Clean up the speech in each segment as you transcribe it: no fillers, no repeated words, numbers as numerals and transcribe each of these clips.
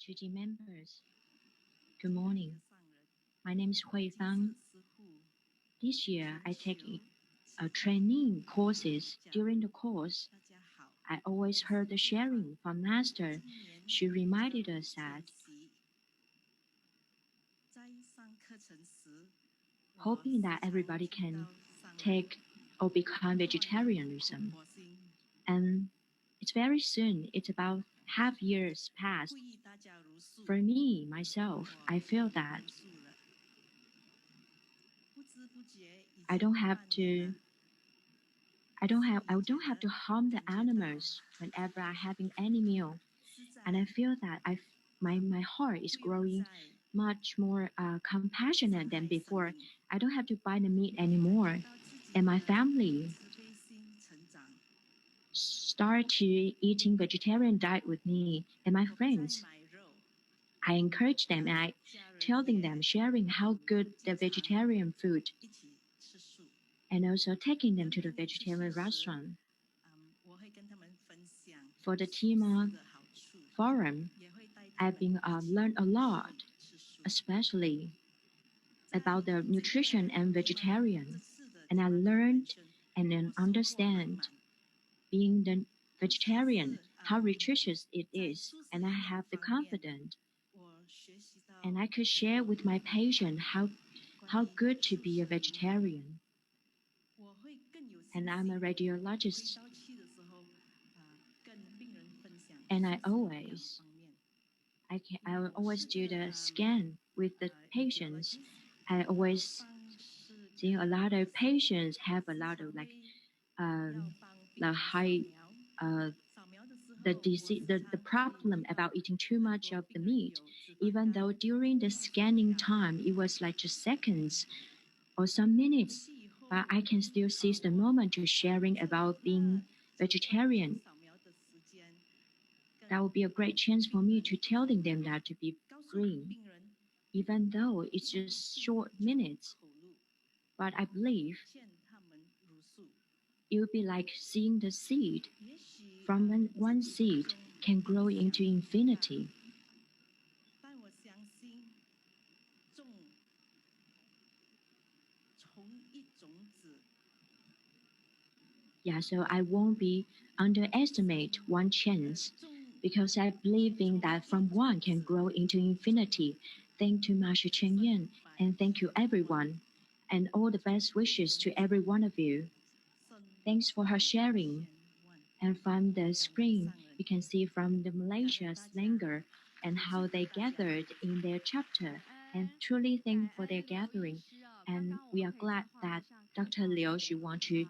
2G members. Good morning. My name is Hui Fang. This year, I take training courses. During the course, I always heard the sharing from Master. She reminded us that hoping that everybody can take or become vegetarianism. And it's very soon. It's about half years past. For me, myself, I feel that I don't have to harm the animals whenever I'm having any meal. And I feel that my heart is growing much more compassionate than before. I don't have to buy the meat anymore. And my family start to eating vegetarian diet with me and my friends. I encourage them and I telling them, sharing how good the vegetarian food and also taking them to the vegetarian restaurant. For the TIMA forum, I've been learned a lot, especially about the nutrition and vegetarian. And I learned and then understand being the vegetarian, how nutritious it is. And I have the confidence. And I could share with my patient how good to be a vegetarian. And I'm a radiologist. And I will always do the scan with the patients. I always see a lot of patients have a lot of the high the disease, the problem about eating too much of the meat. Even though during the scanning time it was like just seconds or some minutes, but I can still seize the moment to sharing about being vegetarian. That would be a great chance for me to telling them that to be green, even though it's just short minutes. But I believe it would be like seeing the seed. From one seed can grow into infinity. Yeah, so I won't be underestimate one chance because I believe in that from one can grow into infinity. Thank you, Master Chen Yan, and thank you everyone, and all the best wishes to every one of you. Thanks for her sharing. And from the screen, you can see from the Malaysia slanger and how they gathered in their chapter, and truly thank for their gathering. And we are glad that Dr. Liu should want to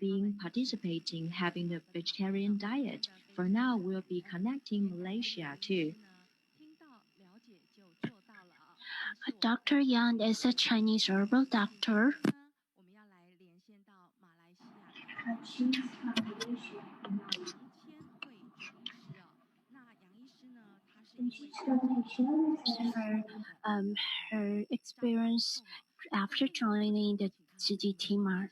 being participating having the vegetarian diet. For now, we'll be connecting Malaysia too. Dr. Yang is a Chinese herbal doctor. Her experience after joining the TIGI TIMA.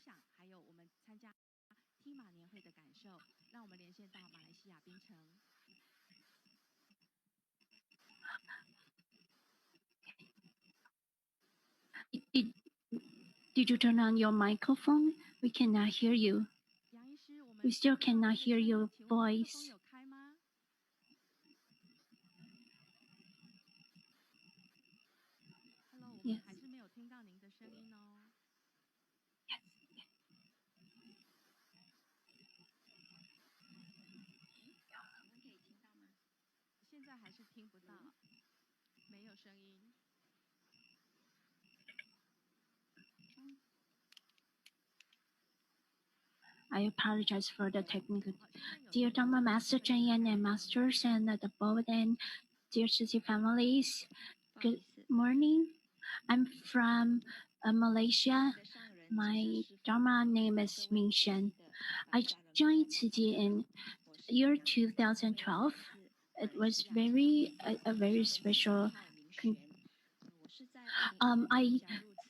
Did you turn on your microphone? We cannot hear you. We still cannot hear your voice. Yes. I apologize for the technical. Dear Dharma Master Chen Yan and Masters and the board and dear Suji families, good morning. I'm from Malaysia. My Dharma name is Ming Shen. I joined Suji in year 2012. It was a very special.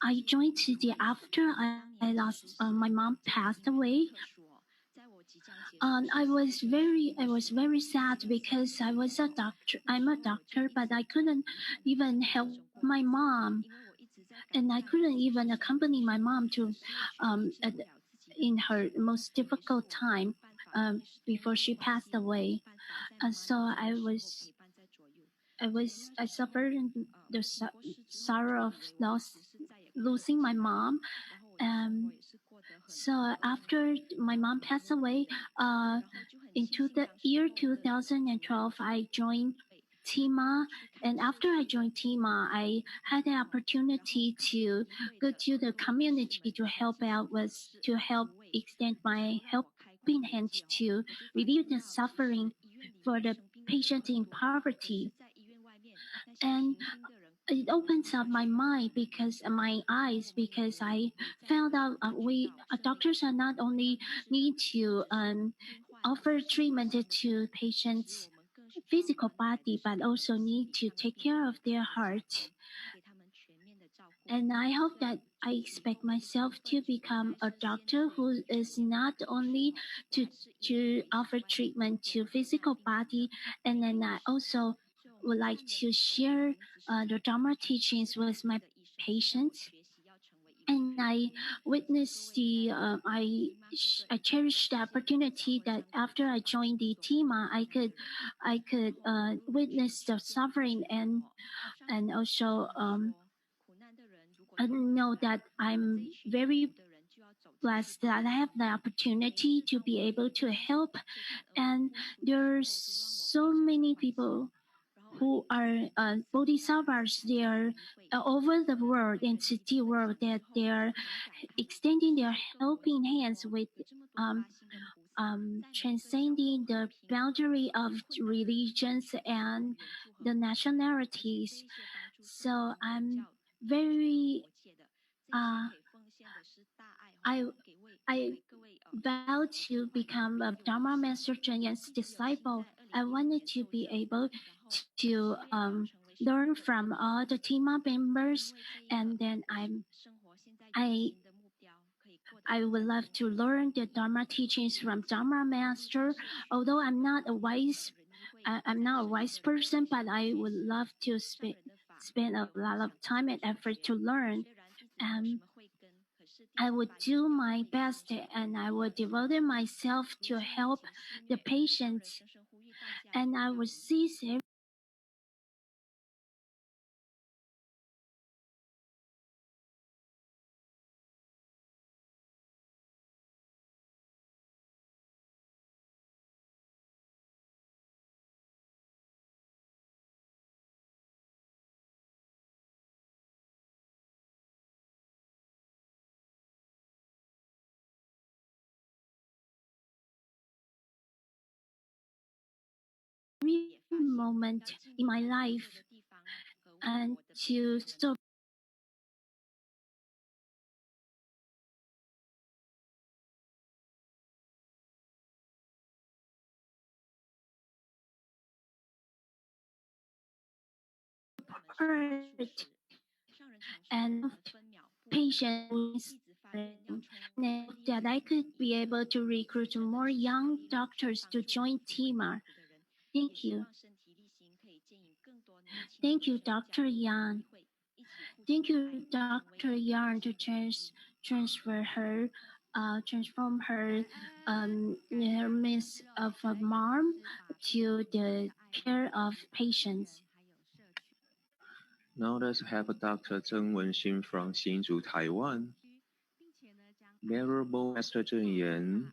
I joined TD after I lost my mom passed away. I was very sad because I was a doctor. I'm a doctor, but I couldn't even help my mom, and I couldn't even accompany my mom to, in her most difficult time, before she passed away. So I suffered the sorrow of losing my mom. Um, so after my mom passed away, uh, into the year 2012, I joined TIMA, and after I joined TIMA, I had the opportunity to go to the community to help out with to help extend my helping hand to relieve the suffering for the patient in poverty. And it opens up my mind because my eyes because I found out we doctors are not only need to offer treatment to patients physical body but also need to take care of their heart. And I hope that I expect myself to become a doctor who is not only to offer treatment to physical body, and then I also would like to share the Dharma teachings with my patients. And I witnessed I cherished the opportunity that after I joined the TIMA, I could witness the suffering and also I know that I'm very blessed that I have the opportunity to be able to help. And there's so many people who are bodhisattvas. They are over the world and city world that they are extending their helping hands with um, transcending the boundary of religions and the nationalities. So I'm very uh, I I vowed to become a Dharma Master Chenyen's disciple. I wanted to be able to learn from all the TIMA members, and then I I would love to learn the Dharma teachings from Dharma Master. Although I'm not a wise person, but I would love to spend a lot of time and effort to learn. Um, I would do my best and I would devote myself to help the patients, and I would seize every moment in my life and to so support and patients who is suffering. And I hope that I could be able to recruit more young doctors to join TIMAR. Thank you. Thank you, Dr. Yang. Thank you, Dr. Yang, to transform her miss of a mom to the care of patients. Now let's have Dr. Zheng Wenxin from Hsinchu, Taiwan. Venerable Master Zheng Yan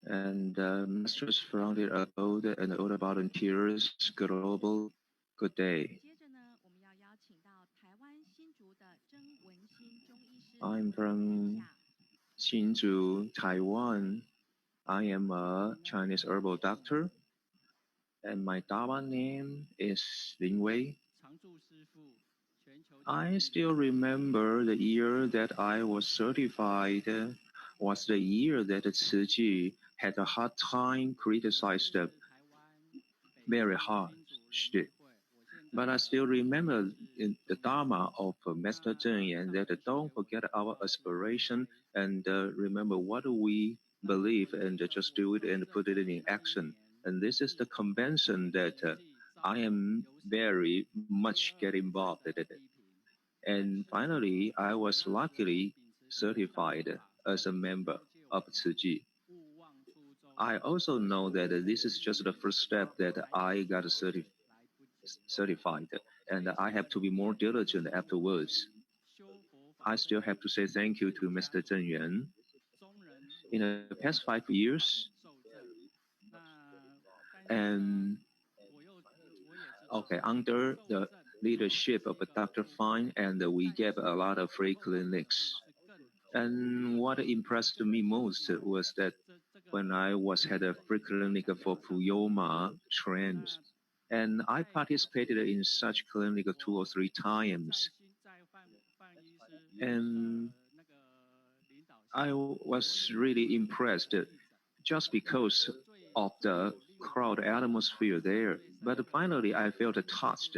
and Masters founded a Old and Older Volunteers Global. Good day. I'm from Hsinchu, Taiwan. I am a Chinese herbal doctor, and my Dharma name is Lin Wei. I still remember the year that I was certified was the year that Tzu Chi had a hard time criticized very hard. But I still remember in the Dharma of Master Zheng Yan that don't forget our aspiration and remember what we believe and just do it and put it in action. And this is the convention that I am very much get involved in it. And finally, I was luckily certified as a member of Tzu Chi. I also know that this is just the first step that I got certified, and I have to be more diligent afterwards. I still have to say thank you to Mr. Zheng Yuan. In the past 5 years, and okay, under the leadership of Dr. Fine, and we gave a lot of free clinics. And what impressed me most was that when I was had a free clinic for Puyoma trends, and I participated in such clinic 2 or 3 times, and I was really impressed just because of the crowd atmosphere there. But finally, I felt touched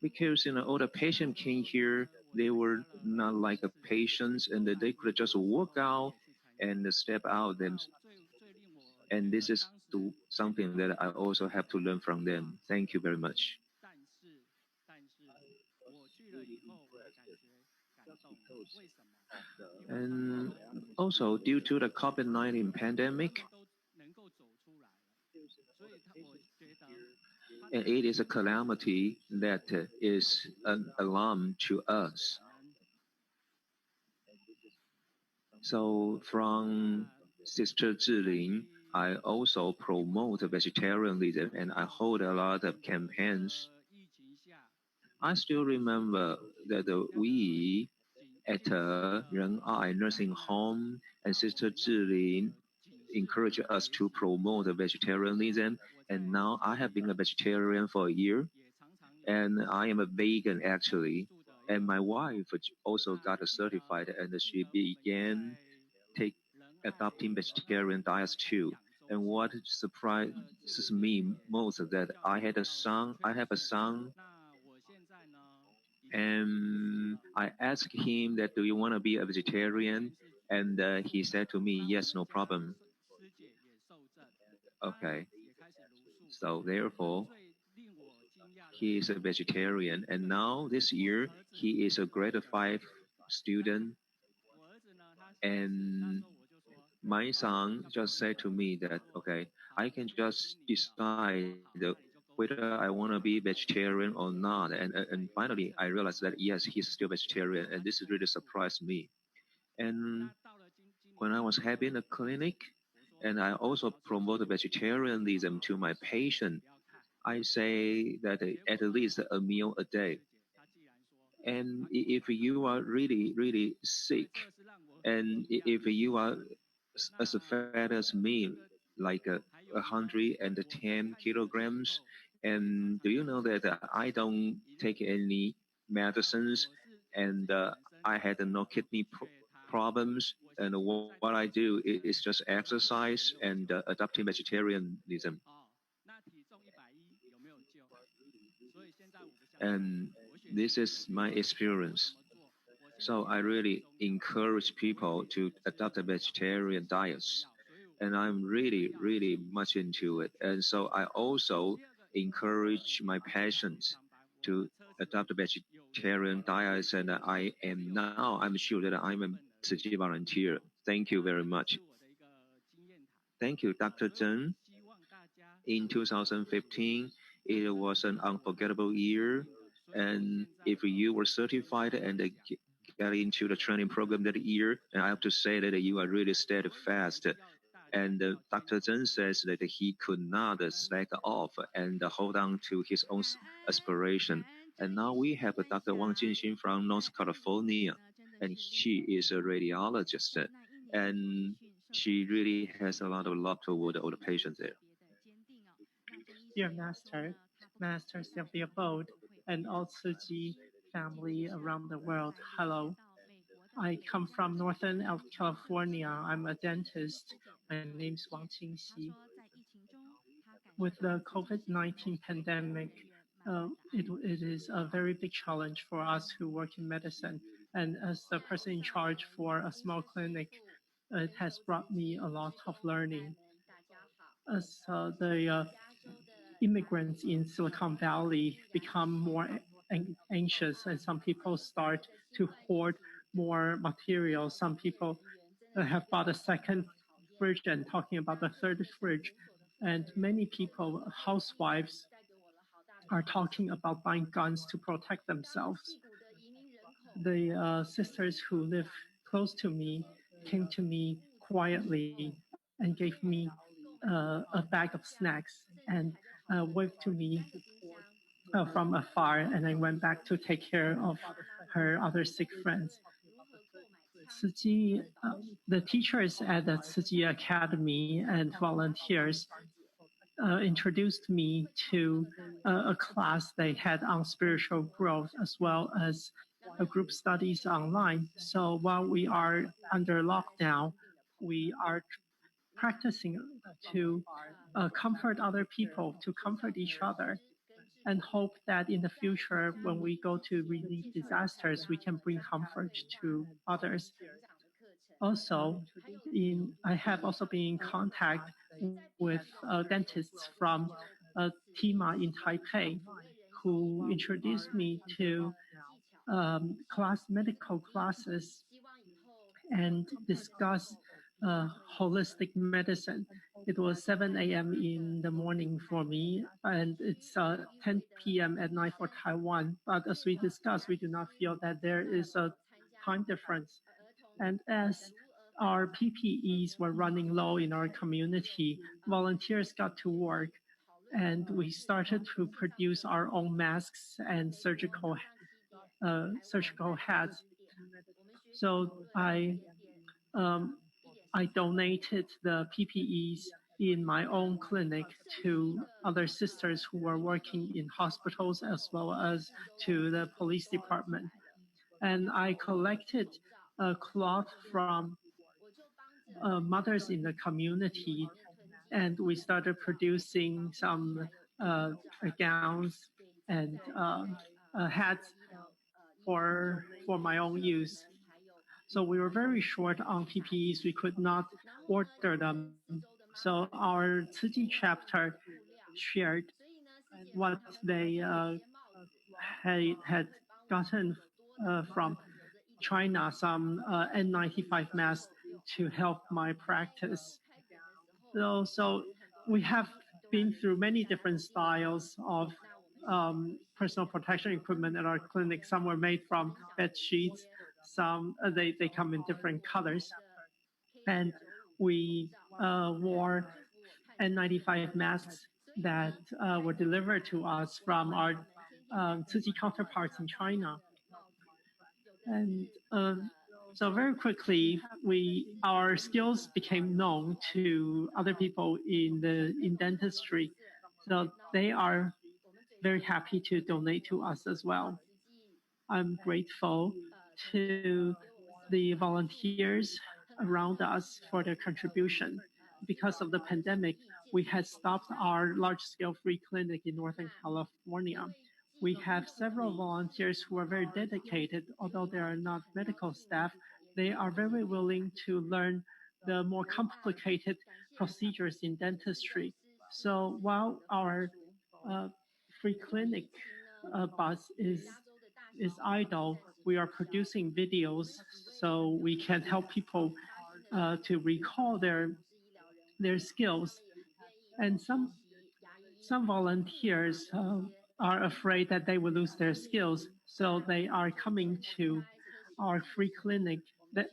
because all the patients came here, they were not like a patients, and they could just walk out and step out them. And this is something that I also have to learn from them. Thank you very much. And also, due to the COVID-19 pandemic, and it is a calamity that is an alarm to us. So from Sister Zilin, I also promote vegetarianism and I hold a lot of campaigns. I still remember that we at Ren'ai Nursing Home and Sister Zilin encouraged us to promote vegetarianism, and now I have been a vegetarian for a year, and I am a vegan actually. And my wife also got certified, and she began take adopting vegetarian diets too. And what surprises me most is that I had a son. I have a son, and I asked him that, "Do you want to be a vegetarian?" And he said to me, "Yes, no problem." Okay, so therefore, he is a vegetarian, and now this year he is a grade 5 student, and my son just said to me that, okay, I can just decide whether I want to be vegetarian or not. And finally, I realized that yes, he's still vegetarian, and this really surprised me. And when I was having a clinic, and I also promote vegetarianism to my patient, I say that at least a meal a day. And if you are really, really sick, and if you are as fat as me, like 110 kilograms, and do you know that I don't take any medicines, and I had no kidney problems, and what I do is just exercise and adopting vegetarianism. And this is my experience. So I really encourage people to adopt a vegetarian diets. And I'm really, really much into it. And so I also encourage my patients to adopt a vegetarian diets. And I'm sure that I'm a Tzu Chi volunteer. Thank you very much. Thank you, Dr. Zheng. In 2015, it was an unforgettable year. And if you were certified and get into the training program that year, and I have to say that you are really steadfast. And Dr. Zheng says that he could not slack off and hold on to his own aspiration. And now we have Dr. Wang Jinxin from North California, and she is a radiologist, and she really has a lot of love toward all the patients there. Dear Master, Masters of the Abode, and all Tzu Chi family around the world, hello. I come from Northern California. I'm a dentist. My name's Wang Qingxi. With the COVID-19 pandemic, it is a very big challenge for us who work in medicine. And as the person in charge for a small clinic, it has brought me a lot of learning. As the immigrants in Silicon Valley become more anxious, and some people start to hoard more materials. Some people have bought a second fridge and talking about the third fridge. And many people, housewives, are talking about buying guns to protect themselves. The sisters who live close to me came to me quietly and gave me a bag of snacks and waved to me from afar, and I went back to take care of her other sick friends. The teachers at the Tsuji Academy and volunteers introduced me to a class they had on spiritual growth as well as a group studies online. So while we are under lockdown, we are practicing to comfort other people, to comfort each other, and hope that in the future, when we go to relief disasters, we can bring comfort to others. Also, I have also been in contact with dentists from TIMA in Taipei, who introduced me to medical classes and discuss holistic medicine. It was 7 a.m. in the morning for me, and it's 10 p.m. at night for Taiwan. But as we discussed, we do not feel that there is a time difference. And as our PPEs were running low in our community, volunteers got to work, and we started to produce our own masks and surgical hats. So I donated the PPEs in my own clinic to other sisters who were working in hospitals as well as to the police department. And I collected cloth from mothers in the community, and we started producing some gowns and hats for my own use. So we were very short on PPEs. We could not order them. So our Tzu chapter shared what they had gotten from China, some N95 masks to help my practice. So we have been through many different styles of personal protection equipment at our clinic. Some were made from bed sheets. Some they come in different colors, and we wore N95 masks that were delivered to us from our Tzu counterparts in China. And so very quickly, our skills became known to other people in dentistry. So they are very happy to donate to us as well. I'm grateful to the volunteers around us for their contribution. Because of the pandemic, we had stopped our large-scale free clinic in Northern California. We have several volunteers who are very dedicated. Although they are not medical staff, they are very willing to learn the more complicated procedures in dentistry. So while our free clinic bus is idle, we are producing videos so we can help people to recall their skills. And some volunteers are afraid that they will lose their skills, so they are coming to our free clinic.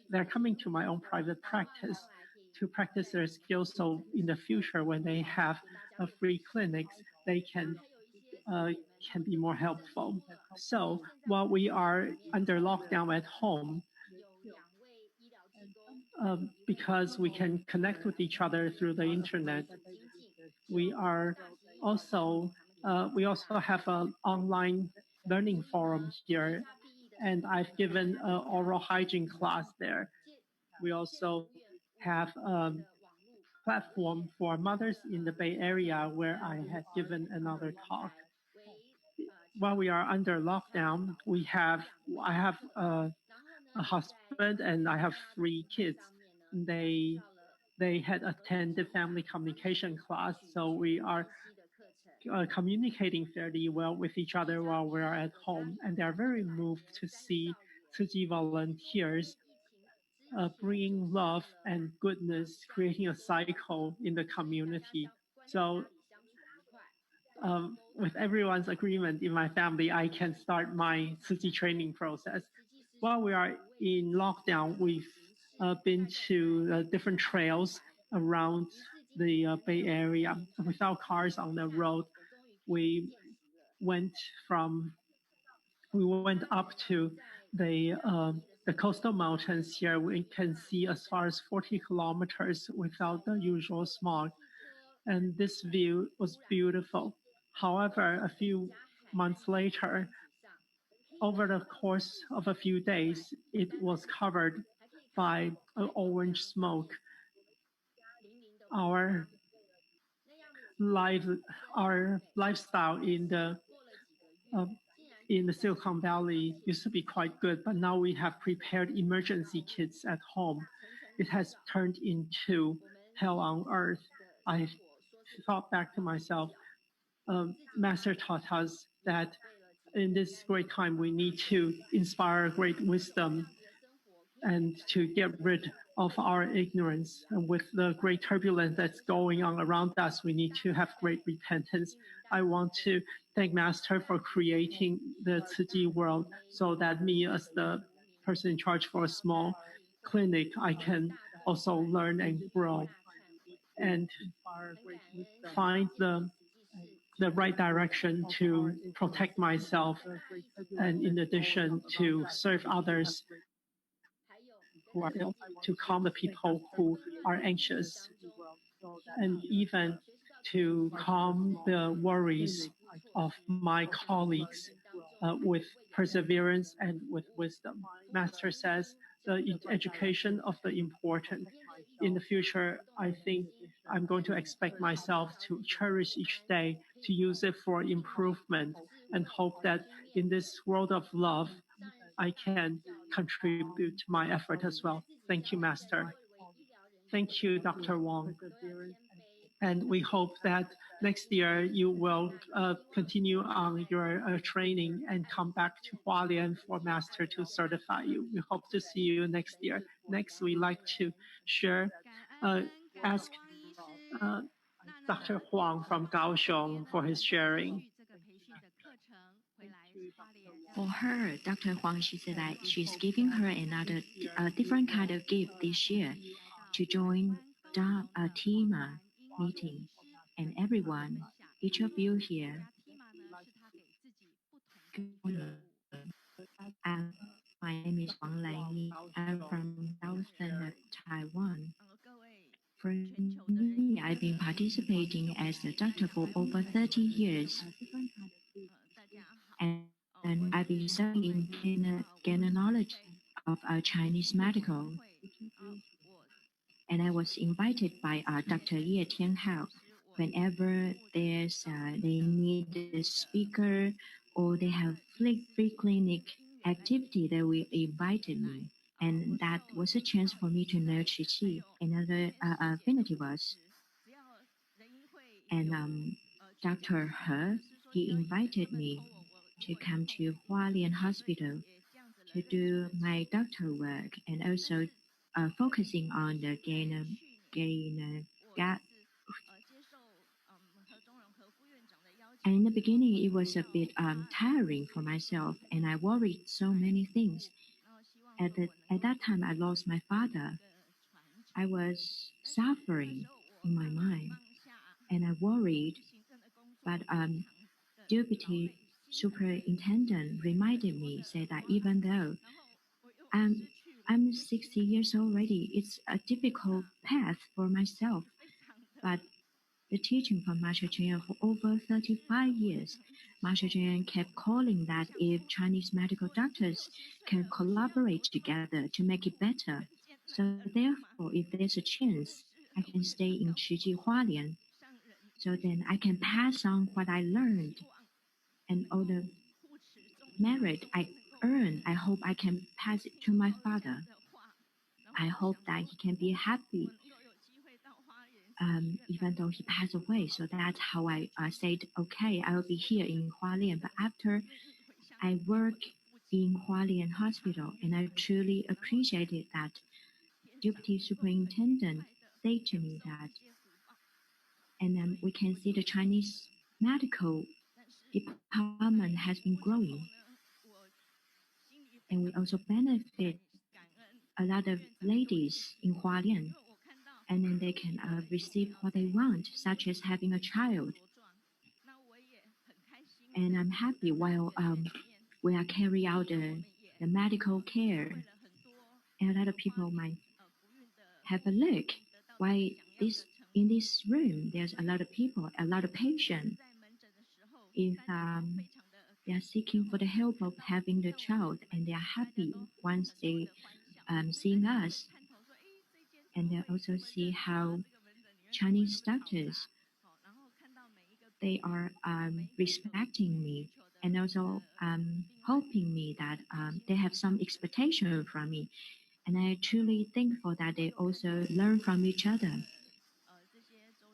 They're coming to my own private practice to practice their skills. So in the future, when they have free clinics, they can be more helpful. So while we are under lockdown at home, because we can connect with each other through the internet, we are also we also have an online learning forum here, and I've given an oral hygiene class there. We also have a platform for mothers in the Bay Area where I had given another talk. while we are under lockdown, I have a husband and I have 3 kids. They had attended family communication class, so we are communicating fairly well with each other while we are at home, and they are very moved to see Tzu volunteers bringing love and goodness, creating a cycle in the community. So with everyone's agreement in my family, I can start my Tzu training process. While we are in lockdown, we've been to different trails around the Bay Area without cars on the road. We went from we went up to the coastal mountains here. We can see as far as 40 kilometers without the usual smog, and this view was beautiful. However, a few months later, over the course of a few days, it was covered by orange smoke. Our life, our lifestyle uh, in the Silicon Valley used to be quite good, but now we have prepared emergency kits at home. It has turned into hell on earth. I thought back to myself, Master taught us that in this great time, we need to inspire great wisdom and to get rid of our ignorance. And with the great turbulence that's going on around us, we need to have great repentance. I want to thank Master for creating the Tzu world so that me, as the person in charge for a small clinic, I can also learn and grow and find the right direction to protect myself, and in addition to serve others who are ill, to calm the people who are anxious, and even to calm the worries of my colleagues with perseverance and with wisdom. Master says the education of the important. In the future, I think I'm going to expect myself to cherish each day, to use it for improvement, and hope that in this world of love, I can contribute my effort as well. Thank you, Master. Thank you, Dr. Wong. And we hope that next year you will continue on your training and come back to Hualien for Master to certify you. We hope to see you next year. Next, we like to share, ask Dr. Huang from Kaohsiung for his sharing. For her, Dr. Huang, she said that she's giving her another different kind of gift this year to join a TIMA meeting. And everyone, each of you here, good morning. My name is Wang Lai. I'm from southern Taiwan. For me, I've been participating as a doctor for over 30 years. And I've been studying genealogy of Chinese medical. And I was invited by Dr. Ye Tianhao. Whenever they need a speaker or they have free clinic activity, they will invite me. And that was a chance for me to know Qi, another affinity was. And Dr. He, he invited me to come to Hualien Hospital to do my doctor work and also focusing on the and in the beginning, it was a bit tiring for myself, and I worried so many things. At that time, I lost my father. I was suffering in my mind, and I worried. But deputy superintendent reminded me, said that even though I'm 60 years old already, it's a difficult path for myself. But the teaching from Master Cheng for over 35 years, Master Cheng kept calling that if Chinese medical doctors can collaborate together to make it better. So therefore, if there's a chance, I can stay in Chiji Hualien. So then I can pass on what I learned and all the merit I earn, I hope I can pass it to my father. I hope that he can be happy, even though he passed away. So that's how I said, okay, I will be here in Hualien. But after I work in Hualien Hospital, and I truly appreciated that Deputy Superintendent said to me that, and then we can see the Chinese medical department has been growing, and we also benefit a lot of ladies in Hualien, and then they can receive what they want, such as having a child. And I'm happy while we are carrying out the medical care. And a lot of people might have a look why this in this room there's a lot of people, a lot of patients. If they are seeking for the help of having the child, and they are happy once they seeing us, and they also see how Chinese doctors they are respecting me, and also hoping me that they have some expectation from me, and I truly thankful that they also learn from each other.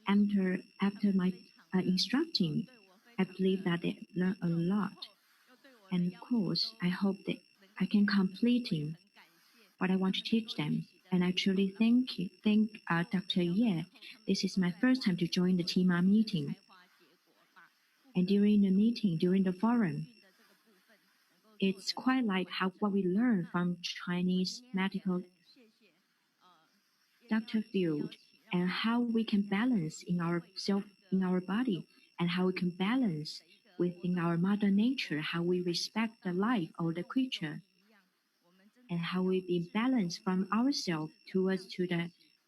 After my instructing, I believe that they learn a lot, and of course, I hope that I can completing what I want to teach them. And I truly thank Dr. Ye. This is my first time to join the TIMA meeting. And during the meeting, during the forum, it's quite like how what we learn from Chinese medical doctor field, and how we can balance in our self, in our body, and how we can balance within our mother nature, how we respect the life of the creature, and how we be balanced from ourselves towards to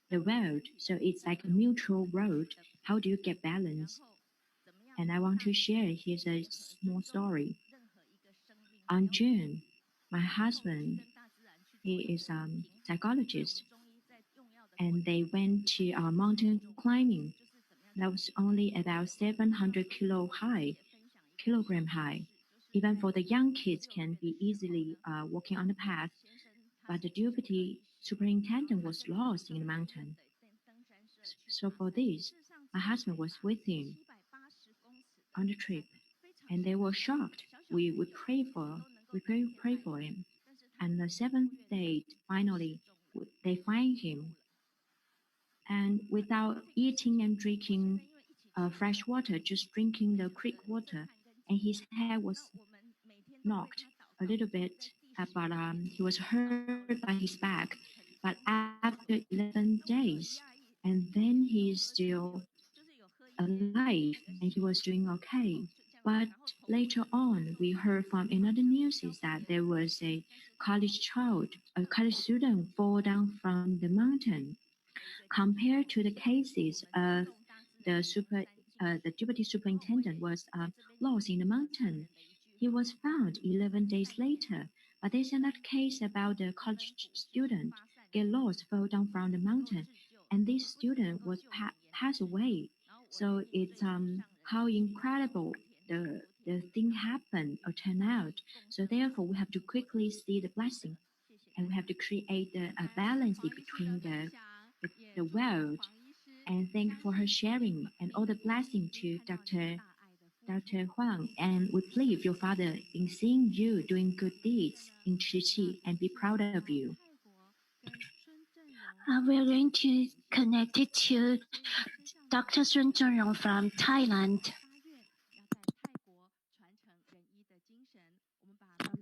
the world. So it's like a mutual road. How do you get balance? And I want to share here's a small story. On June, my husband, he is a psychologist, and they went to mountain climbing. That was only about 700 kilogram high. Even for the young kids can be easily walking on the path. But the deputy superintendent was lost in the mountain. So for this, my husband was with him on the trip, and they were shocked. We pray for him, and the seventh day, finally, they find him, and without eating and drinking fresh water, just drinking the creek water, and his head was knocked a little bit, but he was hurt by his back. But after 11 days, and then he is still alive, and he was doing okay. But later on, we heard from another news is that there was a college student fall down from the mountain. Compared to the cases of the deputy superintendent was lost in the mountain. He was found 11 days later, but there's another case about the college student get lost, fell down from the mountain, and this student was passed away. So it's how incredible the thing happened or turned out. So therefore, we have to quickly see the blessing, and we have to create a balance between the world. And thank you for her sharing and all the blessing to Dr. Huang. And we believe your father in seeing you doing good deeds in Chichi and be proud of you. We're going to connect it to Dr. Sun Zhenrong from Thailand.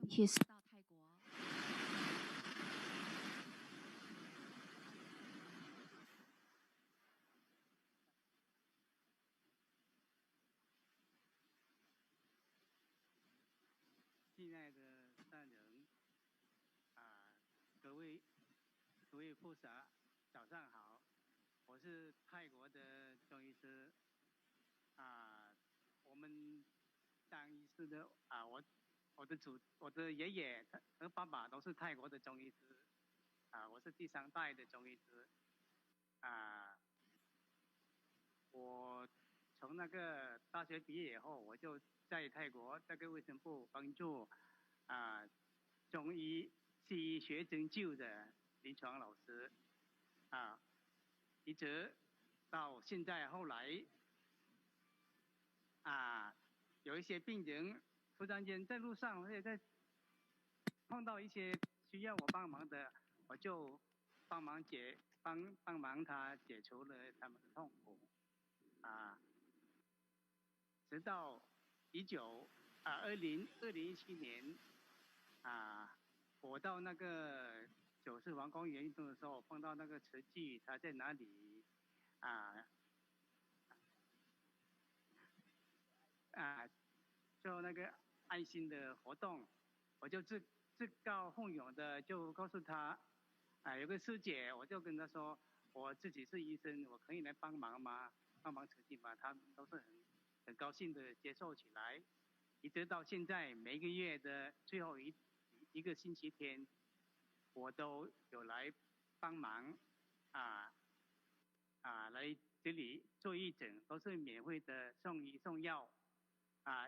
His 亲爱的善人各位菩萨，早上好，我是泰国的中医师我们张医师的我的爷爷和爸爸都是泰国的中医师我是第三代的中医师我从那个大学毕业以后，我就在泰国这个卫生部帮助中医、西医学针灸的临床老师一直到现在后来有一些病人突然间在路上或者在碰到一些需要我帮忙的，我就帮忙他解除了他们的痛苦直到2017年我到那个九世皇公园运动的时候，碰到那个慈济他在哪里做那个爱心的活动，我就自告奋勇的就告诉他有个师姐，我就跟他说我自己是医生，我可以来帮忙吗？帮忙慈济吗？他们都是很高兴的接受起来，一直到现在每个月的最后一个星期天，我都有来帮忙来这里做义诊，都是免费的送医送药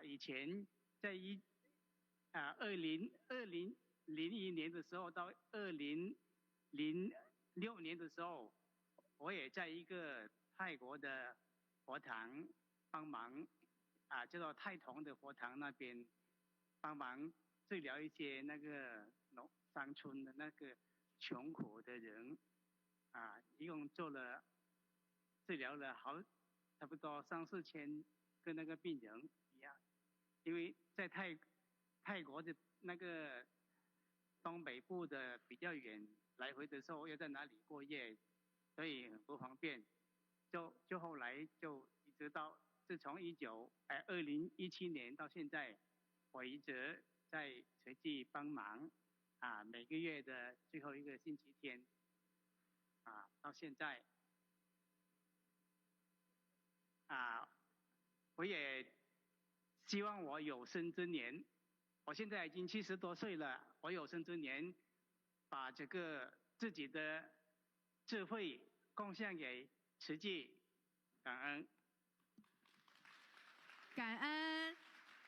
以前在2001年的时候到2006年的时候，我也在一个泰国的佛堂帮忙叫做泰同的佛堂那边帮忙治疗一些那个山村的那个穷苦的人一共治疗了差不多3-4千个那个病人一样，因为在泰国的那个东北部的比较远，来回的时候要在哪里过夜，所以很不方便。就后来就一直到自从2017年到现在，我一直在慈济帮忙每个月的最后一个星期天到现在我也希望我有生之年，我现在已经70多岁了，我有生之年把这个自己的智慧贡献给慈济，感恩。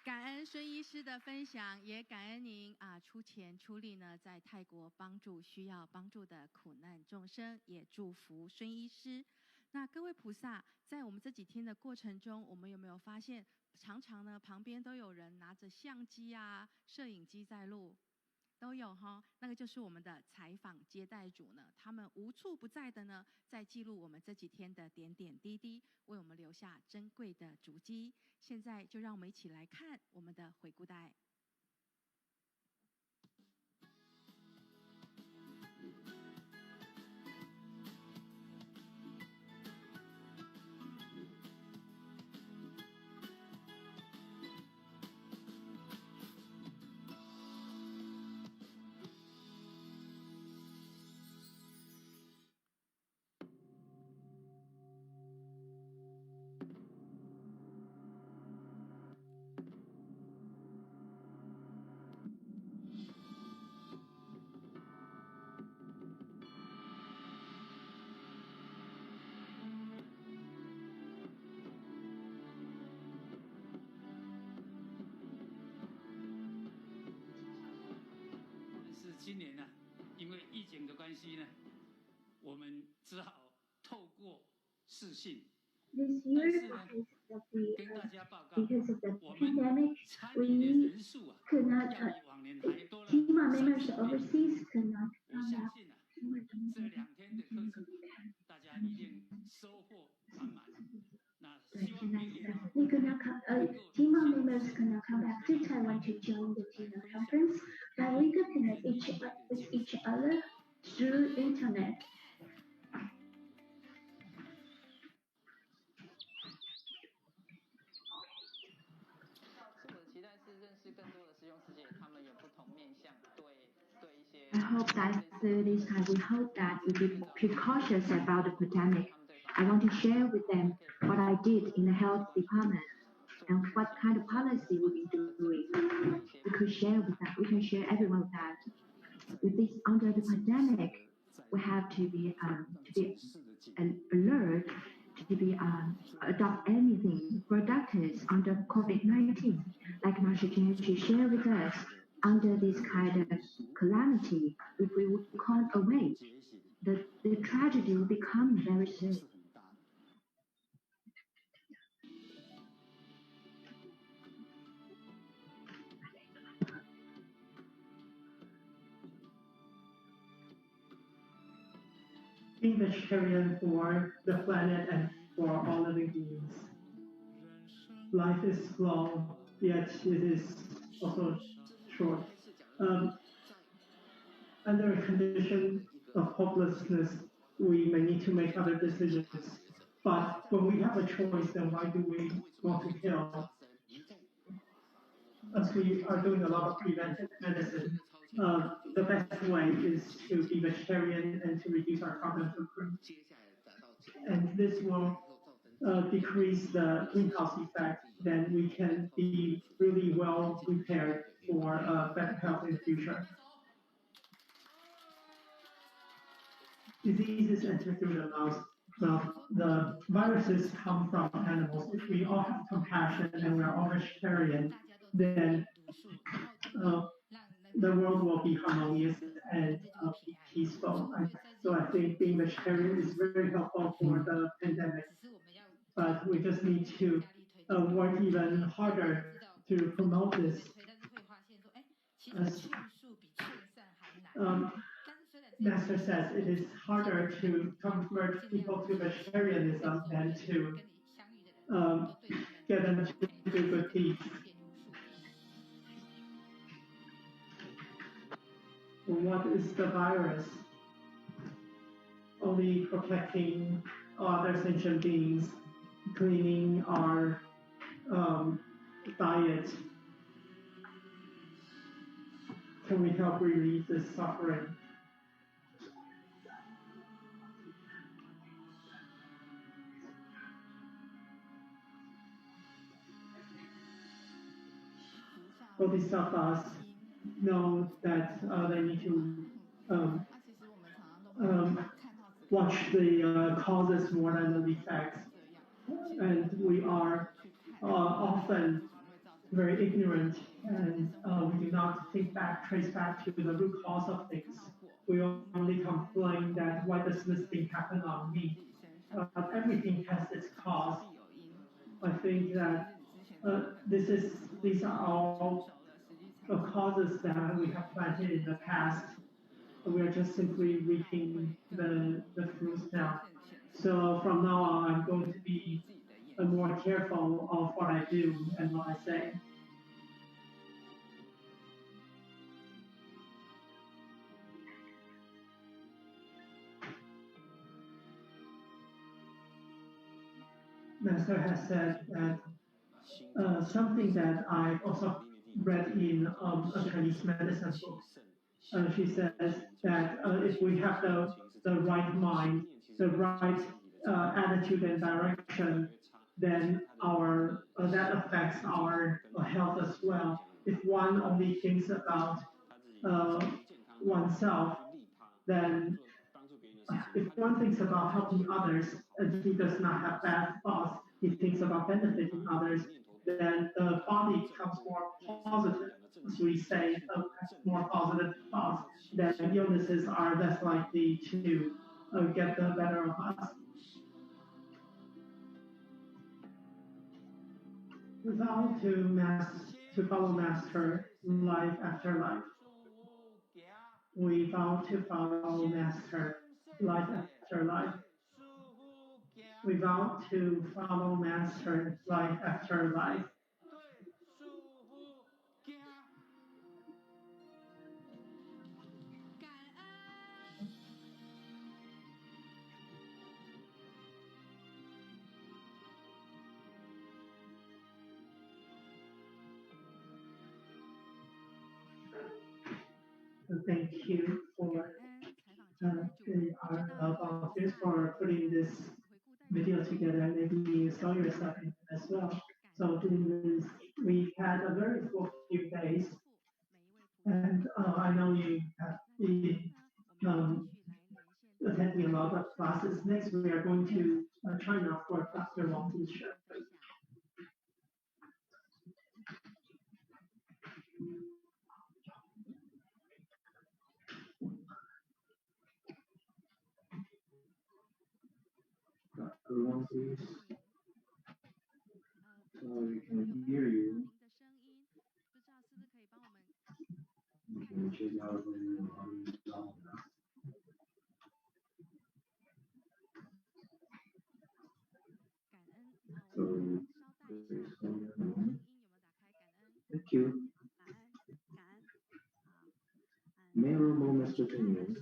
感恩孙医师的分享，也感恩您出钱出力呢，在泰国帮助需要帮助的苦难众生，也祝福孙医师。那各位菩萨，在我们这几天的过程中，我们有没有发现，常常呢旁边都有人拿着相机摄影机在录？都有哈，那个就是我们的采访接待组呢，他们无处不在的呢，在记录我们这几天的点点滴滴，为我们留下珍贵的足迹。现在就让我们一起来看我们的回顾带。今年呢，因为疫情的关系呢，我们只好透过视讯。This 但 year, 是呢， 跟大家报告， because of the 我们 pandemic, 参与的 we 人数could not, 要比往年还多了 TIMA members 30倍。 overseas could not 我 come 相 out. 信这2天的课程，大家一定收获满满。那希望明年 We could not come, TIMA members could not come back to Taiwan to join the TIMA conference, but we could connect with each other through internet. 我的期待是认识更多的师兄师姐，他们有不同面向，对一些。 I hope that through this time, we hope that we be precautious about the pandemic. I want to share with them what I did in the health department and what kind of policy we've been doing. We could share with that. We can share everyone with that. With this under the pandemic, we have to be alert, to be adopt anything for doctors under COVID-19. Like Master Chen, to share with us under this kind of calamity, if we can't awake, the tragedy will become very soon. Being vegetarian for the planet and for all living beings. Life is long, yet it is also short. Under a condition of hopelessness, we may need to make other decisions. But when we have a choice, then why do we want to kill? As we are doing a lot of preventive medicine, the best way is to be vegetarian and to reduce our carbon footprint. And this will decrease the greenhouse effect, then we can be really well prepared for better health in the future. Diseases enter through the mouth. Well, the viruses come from animals. If we all have compassion and we are all vegetarian, then the world will be harmonious and be peaceful. So I think being vegetarian is very helpful for the pandemic. But we just need to work even harder to promote this. As Master says, it is harder to convert people to vegetarianism than to get them to do good deeds. What is the virus? Only protecting other sentient beings, cleaning our diet. Can we help relieve this suffering? Bodhisattvas know that they need to watch the causes more than the effects. And we are often very ignorant and we do not think back, trace back to the root cause of things. We only complain that why does this thing happen on me? Everything has its cause. I think that these are all causes that we have planted in the past. We are just simply reaping the fruits now. So from now on, I'm going to be more careful of what I do and what I say. Master has said that something that I also read in a Chinese medicine book. She says that if we have the right mind, the right attitude and direction, then that affects our health as well. If one only thinks about oneself, then if one thinks about helping others and he does not have bad thoughts, he thinks about benefiting others, then the body becomes more positive. As we say, more positive thoughts, then illnesses are less likely to get the better of us. We vow to follow Master life after life. We vow to follow Master life after life. We vow to follow Master life after life. Thank you for our volunteers for putting this video together. Maybe you saw yourself in it as well. So doing this, we had a very full few days, and I know you have been attending a lot of classes. Next, we are going to China for Dr. Wang's show. microphone, please. So we can hear you. 你确定要不要考虑上呢？So please hold on a moment. Thank you. Venerable Master Cheng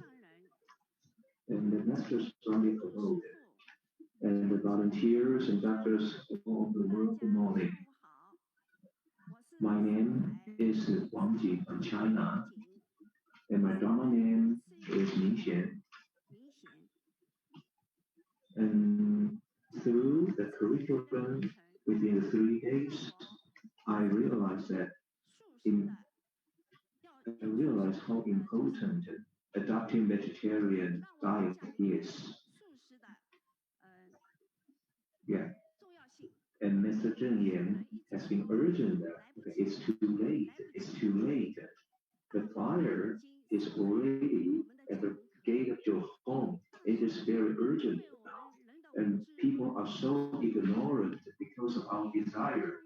and the masters from the abode, and the volunteers and doctors all over the world, good morning. My name is Wang Ji from China, and my Dharma name is Ming Xian. And through the curriculum within the 3 days, I realized how important adopting vegetarian diet is. Yeah. And Mr. Zheng Yan has been urging that it's too late, it's too late. The fire is already at the gate of your home. It is very urgent now. And people are so ignorant because of our desire.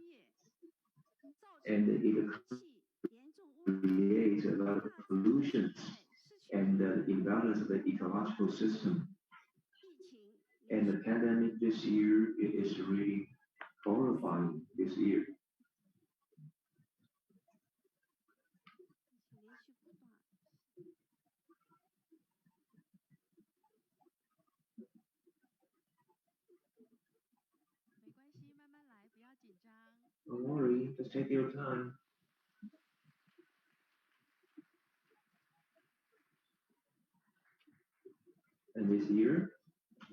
And it creates a lot of pollutions and the imbalance of the ecological system. And the pandemic this year, it is really horrifying this year. Don't worry, just take your time. And this year,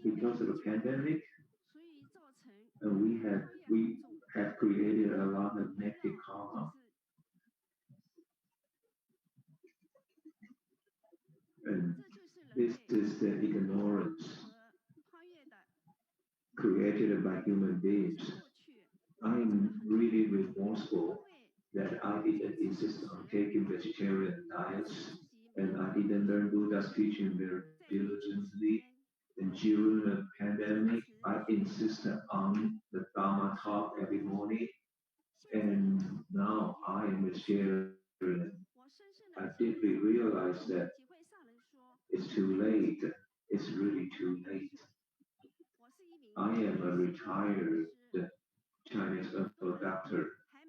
because of the pandemic, we have created a lot of negative karma. And this is the ignorance created by human beings. I'm really remorseful that I didn't insist on taking vegetarian diets, and I didn't learn Buddha's teaching very diligently. And during the pandemic, I insisted on the Dharma talk every morning, and now I am a vegetarian. I deeply realize that it's too late. It's really too late. I am a retired Chinese herbal doctor,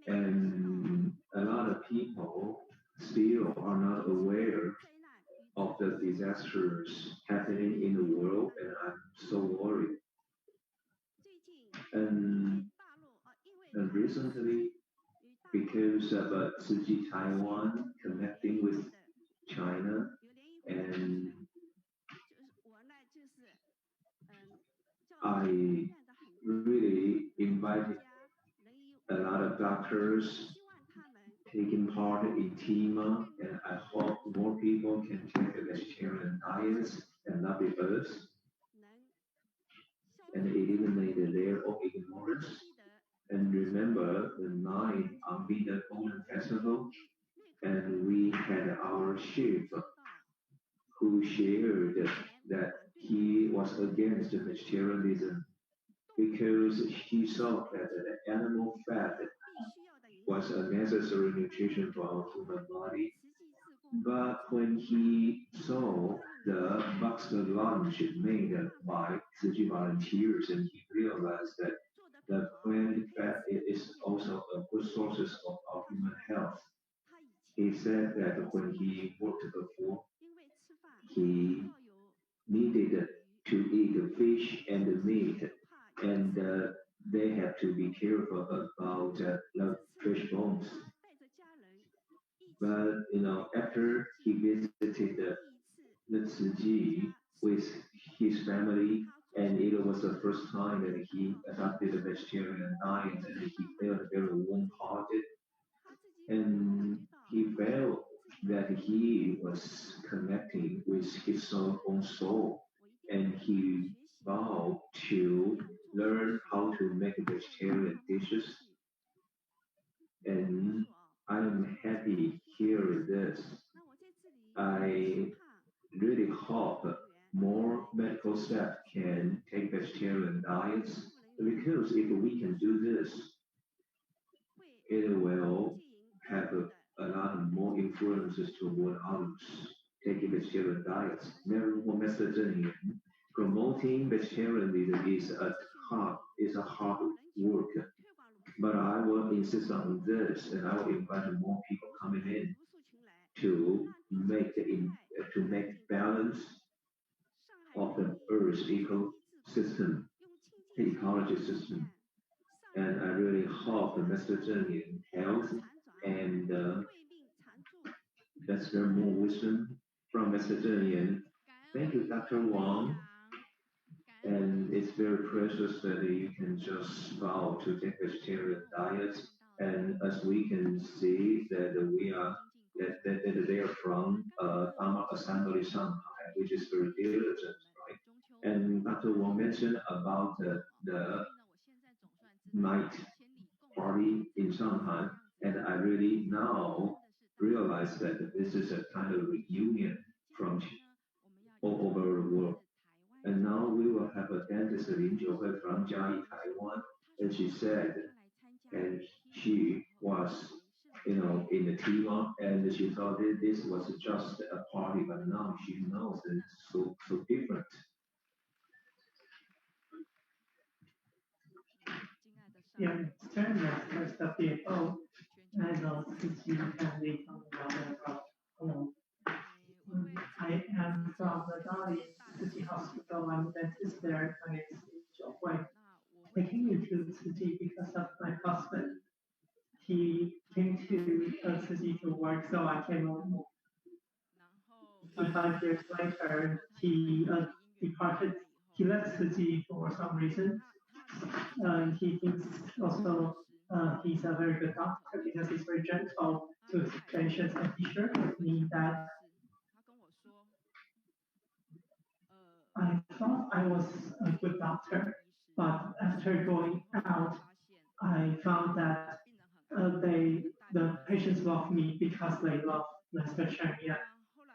and a lot of people still are not aware of the disasters happening in the world, and I'm so worried. And recently, because of Tzu Chi Taiwan connecting with China, and I really invited a lot of doctors taking part in TIMA, and I hope more people can take a vegetarian diet and love the earth and eliminate their own ignorance. And remember the 9th Unbeaten Golden Festival, and we had our chief who shared that he was against vegetarianism because he saw that the animal fat was a necessary nutrition for our human body. But when he saw the boxed lunch made by Tzu volunteers, and he realized that the plant fat is also a good source of our human health. He said that when he worked before, he needed to eat fish and meat, and they have to be careful about the fish bones. But after he visited the Tzu with his family, and it was the first time that he adopted a vegetarian diet, and he felt very warm-hearted, and he felt that he was connecting with his own soul, and he vowed to learn how to make vegetarian dishes. And I'm happy hearing this. I really hope more medical staff can take vegetarian diets because if we can do this, it will have a lot of more influences toward others taking vegetarian diets. 那如果 Mr. Zheng promoting vegetarianism is a hard work, but I will insist on this, and I will invite more people coming in to make balance of the Earth's ecosystem, the ecology system. And I really hope the Mr. Zheng in health and let's learn more wisdom from Mr. Zheng. Thank you, Dr. Wang. And it's very precious that you can just vow to take vegetarian diet. And as we can see that they are from TIMA Assembly Shanghai, which is very diligent, right? And Dr. Wang mentioned about the night party in Shanghai, and I really now realize that this is a kind of reunion from all over the world. And now we will have a dentist Lin Jiuhui from Jiayi, Taiwan, and she said, and she was, in the TIMA, and she thought that this was just a party, but now she knows that it's so different. Yeah, China has the people and Fiji family from the world. I am from the Dali City Hospital. I'm a dentist there. My name is Jiuhui. I came to City because of my husband. He came to City to work, so I came home. 5 years later, he departed. He left City for some reason. He thinks also he's a very good doctor because he's very gentle to his patients, and he shared with me that I thought I was a good doctor, but after going out, I found that the patients love me because they love Master Chen Yan.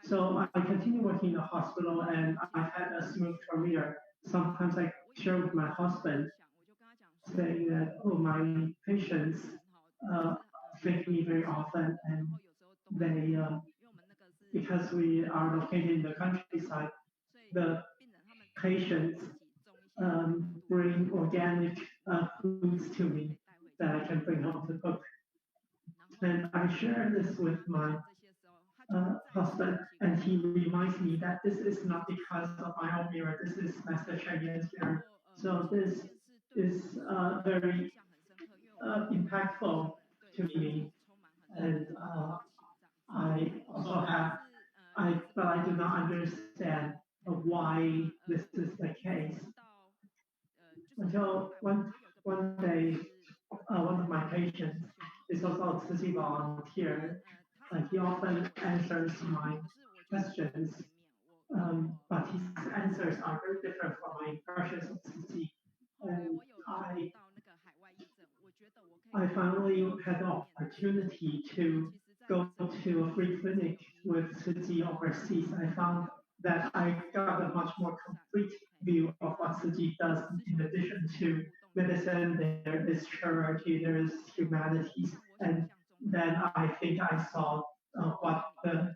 So I continue working in the hospital, and I had a smooth career. Sometimes I share with my husband, saying that, oh, my patients thank me very often, and they because we are located in the countryside, the patients bring organic foods to me that I can bring home to cook. And I share this with my husband, and he reminds me that this is not because of my own mirror, this is Master Chen Yan's mirror. So this is very impactful to me, and I also but I do not understand why this is the case. Until one day, one of my patients is also a Tzu volunteer. He often answers my questions, but his answers are very different from my impressions of Tzu. And I finally had the opportunity to go to a free clinic with Tzu overseas. I found that I got a much more complete view of what Tzu does. In addition to medicine, there is charity, there is humanities, and then I think I saw the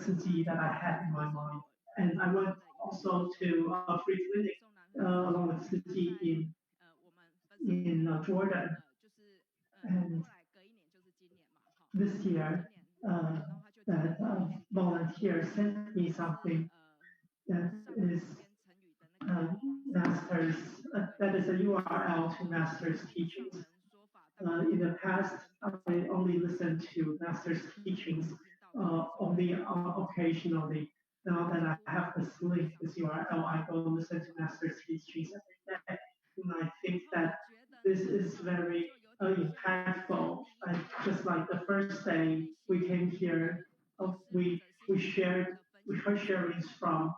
Tzu that I had in my mind. And I went also to a free clinic along with Tzu in Jordan. And this year, that volunteer sent me something that is Master's, that is a URL to Master's teachings. In the past, I only listened to Master's teachings only occasionally. Now that I have this link, this URL, I go listen to Master's teachings every day. And I think that this is very impactful. And just like the first day we came here, we heard sharings from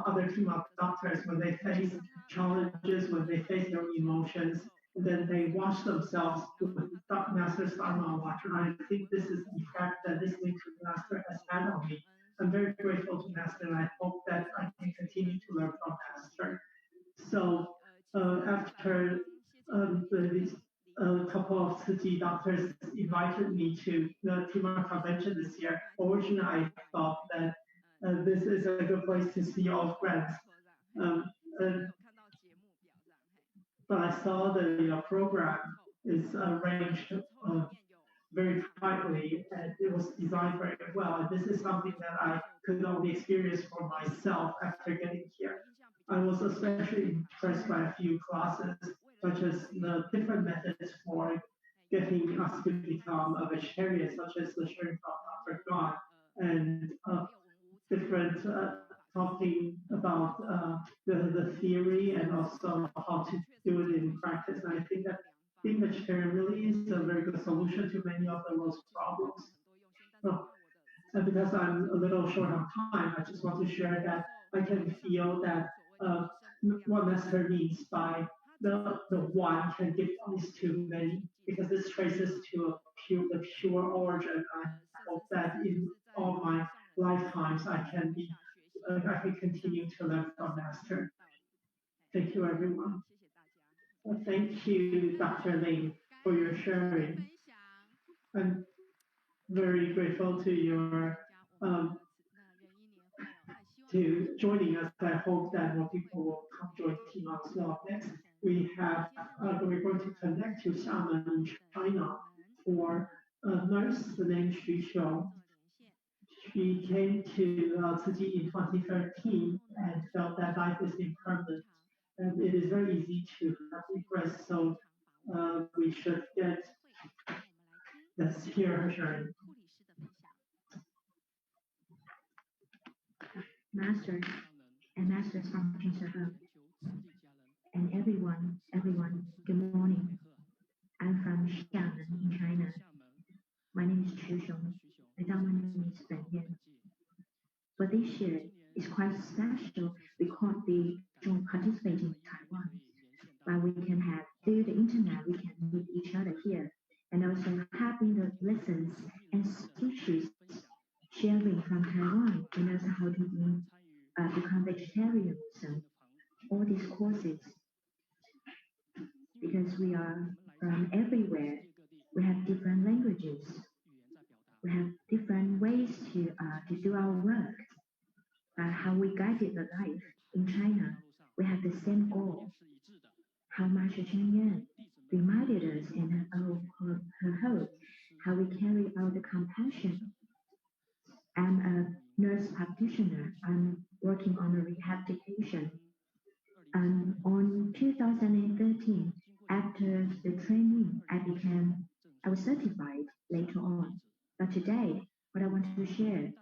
other team of doctors when they face challenges, when they face their emotions, and then they wash themselves with Master's Dharma water. I think this is the effect that this link to Master has had on me. I'm very grateful to Master, and I hope that I can continue to learn from Master. So after this couple of city doctors invited me to the TIMA convention this year, originally I thought that this is a good place to see old friends. Um, uh, but I saw the program is arranged very tightly, and it was designed very well. And this is something that I could only experience for myself after getting here. I was especially impressed by a few classes, such as the different methods for getting us to become a vegetarian, such as the sharing from Dr. God, and different talking about the theory and also how to do it in practice. And I think that being vegetarian really is a very good solution to many of the world's problems. Well, and because I'm a little short on time, I just want to share that I can feel that uh, what Master means by the one can give thanks to many, because this traces to the pure origin. I hope that in all my lifetimes I can continue to learn from Master. Thank you, everyone. Thank you, Dr. Ling, for your sharing. I'm very grateful to your to joining us. I hope that more people will come join Tima as well. Next, we're going to connect to Xiamen in China for a nurse. The name Xu Xiong. She came to Tzu in 2013 and felt that life is impermanent, and it is very easy to have regrets. So we should let's hear her sharing. Masters and Masters Function Server. And everyone, good morning. I'm from Xiamen in China. My name is Chu Xiong. My Dharma name is Ben Yan. But this year is quite special because we don't participate in Taiwan. But we can have, through the internet, we can meet each other here. And also having the lessons and speeches sharing from Taiwan, and also how to become vegetarianism, all these courses. Because we are from everywhere, we have different languages, we have different ways to do our work. How we guided the life in China, we have the same goal. How Master Chen Yan reminded us in her hope, how we carry out the compassion. I'm a nurse practitioner. I'm working on a rehabilitation. On 2013, after the training, I was certified later on. But today, what I want to share,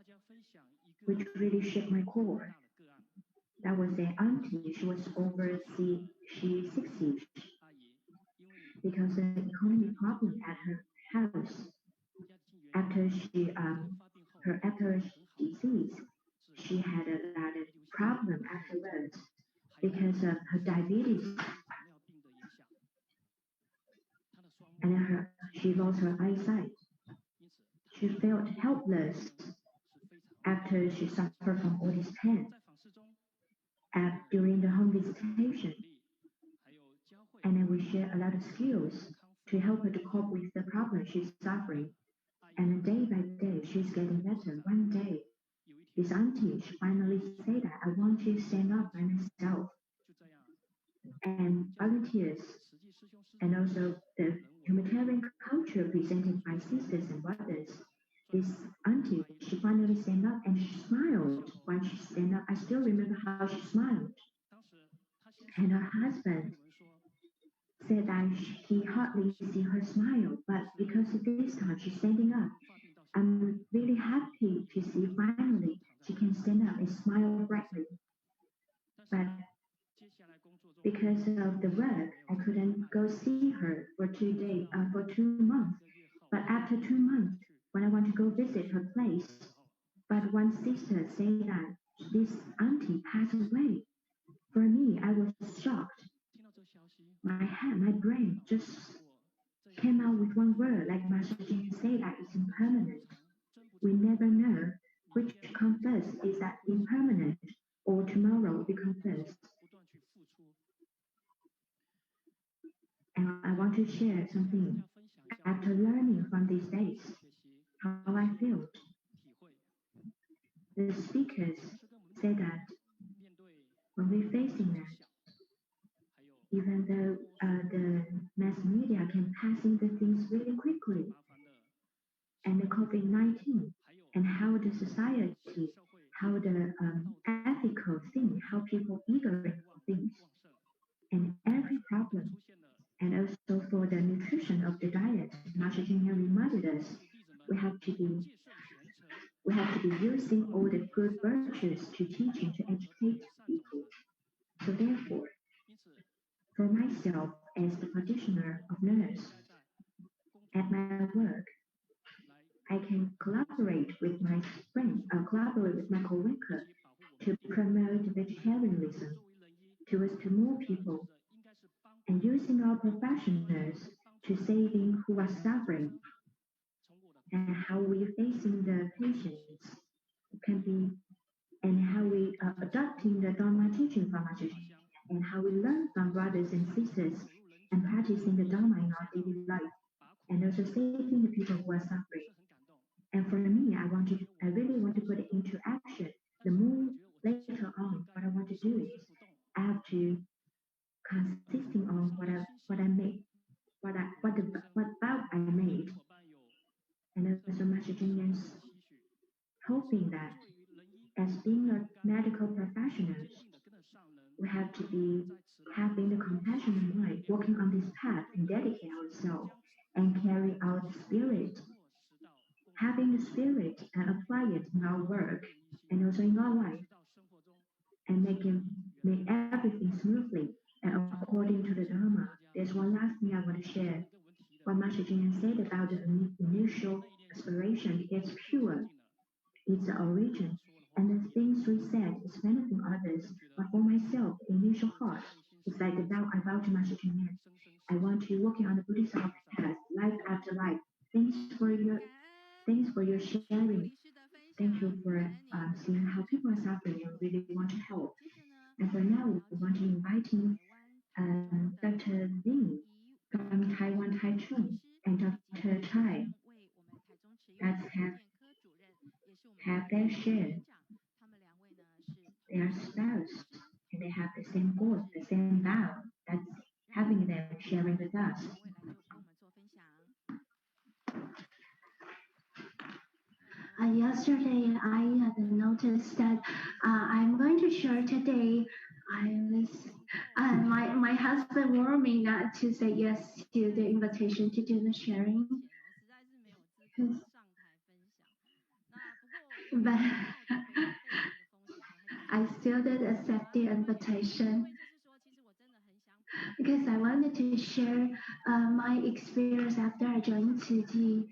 which really shook my core, that was an auntie. She was over she 60, because of the economic problem at her house. After she deceased, she had a lot of problem afterwards because of her diabetes, and she lost her eyesight. She felt helpless after she suffered from all this pain. During the home visitation, and then we share a lot of skills to help her to cope with the problem she's suffering. And day by day, she's getting better. One day, this auntie, she finally said that I want to stand up by myself. And volunteers, and also the humanitarian culture presented by sisters and brothers. This auntie, she finally stand up and she smiled when she stand up. I still remember how she smiled. And her husband said that he hardly see her smile, but because of this time she's standing up, I'm really happy to see finally she can stand up and smile brightly. But because of the work, I couldn't go see her for 2 days, for 2 months. But after 2 months, when I want to go visit her place, but one sister said that this auntie passed away. For me, I was shocked. My brain just came out with one word, like Master Jin said, that it's impermanent. We never know which comes first? Is that impermanent or tomorrow will become first? And I want to share something. After learning from these days, how I felt. The speakers say that when we're facing that, even though the mass media can passing the things really quickly, and the COVID-19, and how the society, how the ethical thing, how people eager for things, and every problem, and also for the nutrition of the diet, Master Jingyan reminded us we have to be using all the good virtues to teaching to educate people. So therefore, for myself as the practitioner of nurse at my work, I can collaborate with my friend, collaborate with my coworker to promote vegetarianism towards to more people and using our professionals to saving who are suffering and how we facing the patients can be and how we are adopting the Dharma teaching from our tradition and how we learn from brothers and sisters and practicing the Dharma in our daily life and also saving the people who are suffering. And for me, I really want to put it into action. The more later on, what I want to do is I have to consisting on what I made, what about I made, and also Master Jinyan's hoping that as being a medical professionals, we have to be having the compassionate mind, walking on this path and dedicate ourselves and carry out the spirit, having the spirit and apply it in our work and also in our life and make everything smoothly and according to the Dharma. There's one last thing I want to share. What Master Jin said about the initial aspiration is pure, it's the origin, and the things we said is benefiting others. But for myself, initial heart is like I vow to Master Jin. I want to walking on the Buddhist path, life after life. Thanks for your thanks for your sharing. Thank you for seeing how people are suffering and really want to help. And for now, we want to inviting Dr. Ling from Taiwan, Taichung, and Dr. Chai that have their share, their spouse, and they have the same goal, the same vow. That's having them sharing with us. Yesterday, I had noticed that I'm going to share today. My husband warned me not to say yes to the invitation to do the sharing. But I still did accept the invitation because I wanted to share my experience after I joined Tzu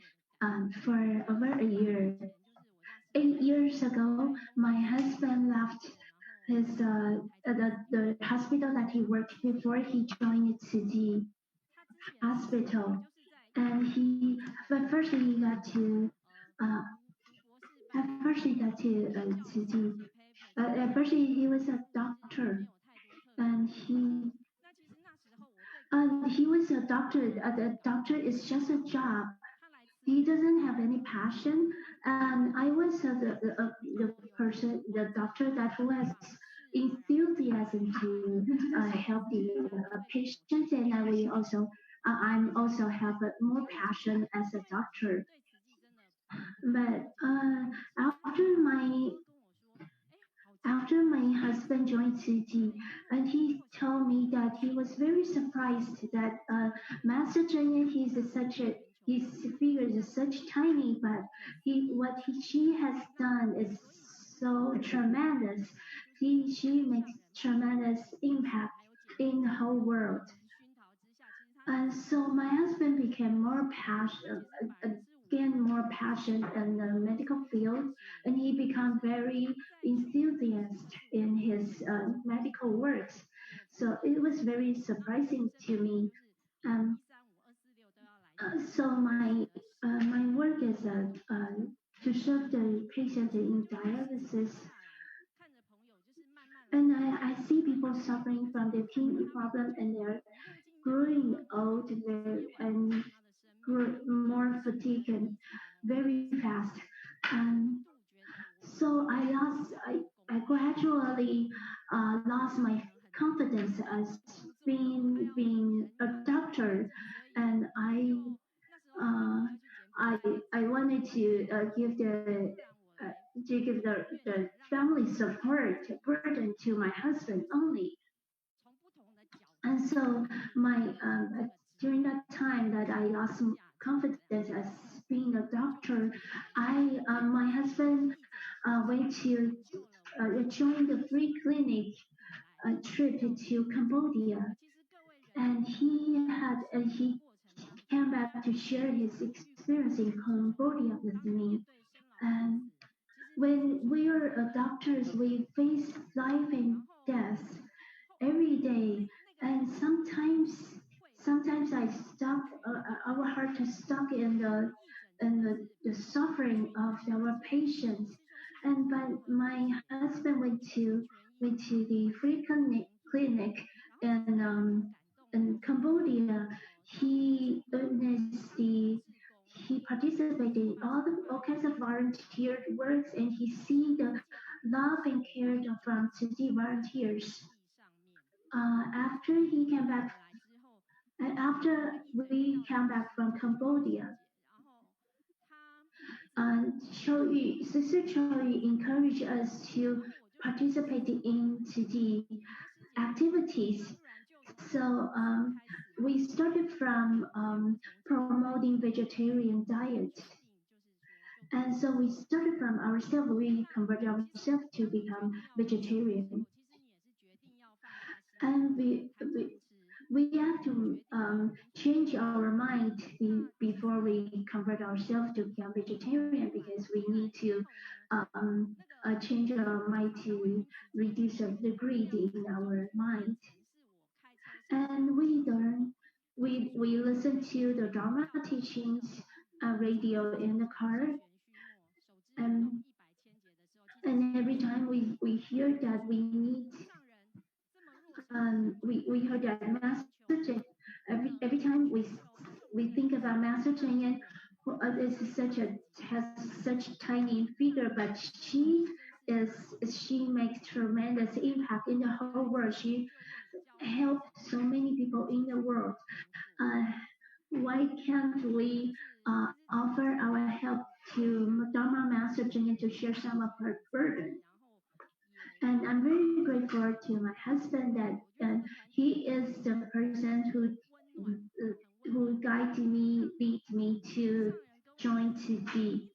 for over a year. 8 years ago, my husband left the hospital that he worked before he joined Tzu hospital, and but first he got to Tzu. At first he was a doctor, and he was a doctor. The doctor is just a job. He doesn't have any passion, and I was the doctor that who has enthusiasm to help the patients, and I'm also have more passion as a doctor. But after my husband joined Tzu, and he told me that he was very surprised that Master Cheng, his figure is such tiny, but she has done is so tremendous. She makes tremendous impact in the whole world. And so my husband became more passionate, gained more passion in the medical field, and he became very enthusiastic in his medical works. So it was very surprising to me. So my work is to serve the patient in dialysis. And I see people suffering from the kidney problem and they're growing old and more fatigue and very fast. And so I gradually lost my confidence as being a doctor, and uh, I I wanted uh, to give the family support burden to my husband only. And so during that time that I lost confidence as being a doctor, I my husband went to join the free clinic trip to Cambodia, and he came back to share his experience in Cambodia with me. And when we are doctors, we face life and death every day, and sometimes I stuck our heart is stuck in the suffering of our patients. And but my husband went to the free clinic in in Cambodia. He witnessed the he participated in all kinds of volunteer works, and he see the love and care from city volunteers. After he came back, after we came back from Cambodia, Sister Choi encouraged us to participate into the activities. So we started from promoting vegetarian diet. And so we started from ourselves, we converted ourselves to become vegetarian. And we have to change our mind before we convert ourselves to become vegetarian, because we need to change our mind to reduce the greed in our mind. And we listen to the Dharma teachings radio in the car, and and every time we hear that we need we heard that Master Chen, every time we think about Master Chen, is such a has such tiny figure, but is she makes tremendous impact in the whole world. She helped so many people in the world. Uh, why can't we offer our help to Dharma Master Chen to share some of her burden? And I'm very grateful to my husband that he is the person who guided me, lead me to join TG.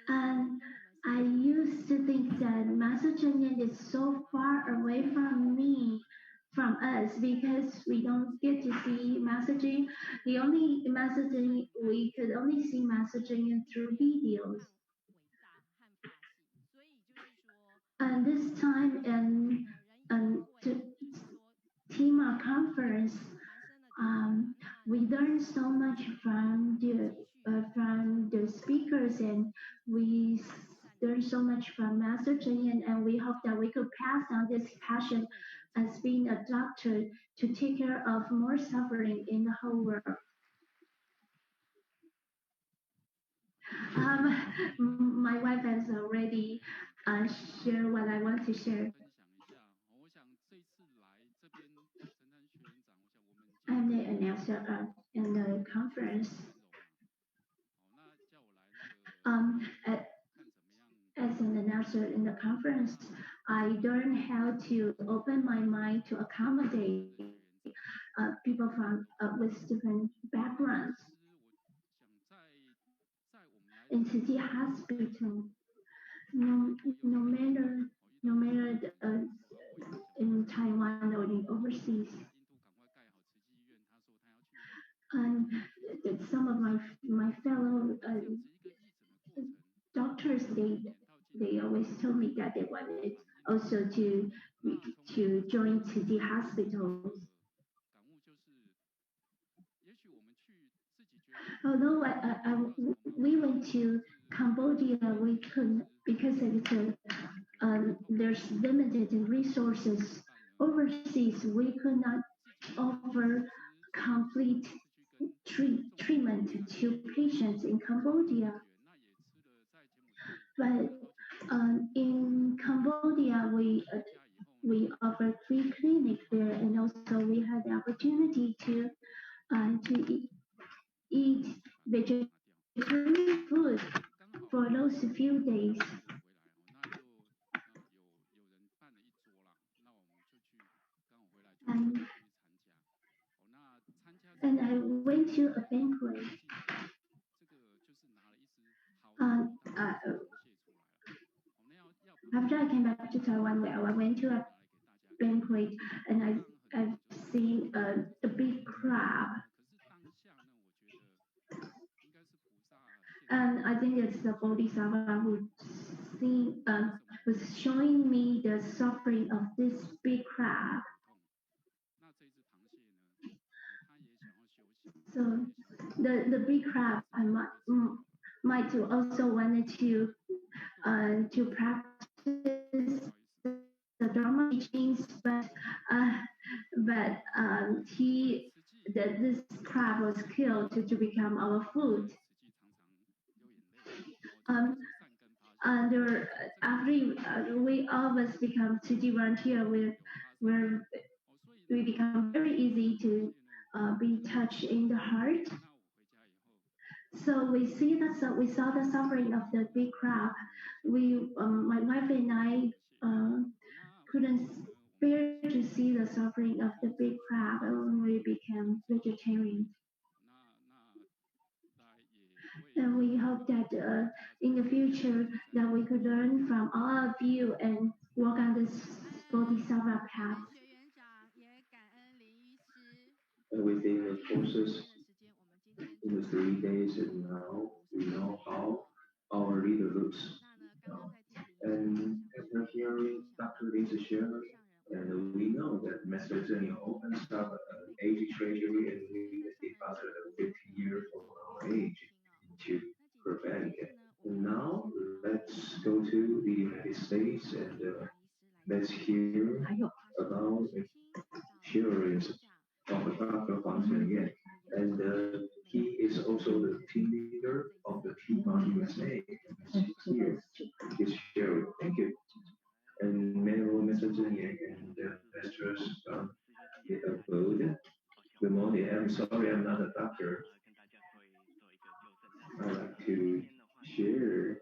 And I used to think that Master Chen is so far away from me, from us, because we don't get to see Master Chen. The only Master Chen we could only see Master Chen through videos. And this time in TIMA conference, we learned so much from the speakers, and we learned so much from Master Chen, and we hope that we could pass on this passion as being a doctor to take care of more suffering in the whole world. My wife has already shared what I want to share. I'm the announcer in the conference. As an announcer in the conference, I learned how to open my mind to accommodate people with different backgrounds. In City Hospital, no matter in Taiwan or in overseas, and some of my fellow doctors, they always told me that they wanted also to join to the hospitals. Although we went to Cambodia, we couldn't because there's limited resources overseas. We could not offer complete treatment to patients in Cambodia. But in Cambodia, we offer free clinic there, and also we had the opportunity to eat vegetarian food for those few days. And, and I went to a banquet. Uh, After I came back to Taiwan, I went to a banquet and I've seen a big crab. And I think it's the Bodhisattva was showing me the suffering of this big crab. So the big crab might also wanted to practice the Dharma teachings, but this crab was killed to become our food. Um, under after we all of us become city volunteer, we become very easy to be touched in the heart. So we saw the suffering of the big crab. My wife and I couldn't bear to see the suffering of the big crab when we became vegetarian. And we hope that in the future that we could learn from all of you and walk on this bodhisattva path. Within the courses in the 3 days, and now we know how our leader looks. And after hearing Dr. Lisa share, and we know that Master Zheng opens up an age treasury and we deposit 50 years of our age into her bank. And now let's go to the United States and let's hear about the hearings of Dr. Huang Zhenyan. And he is also the team leader of the TIMA USA. Here, he's sharing. Thank you. And Manuel Mr. Zhenyan and investors the abode. Good morning. I'm sorry I'm not a doctor. I like to share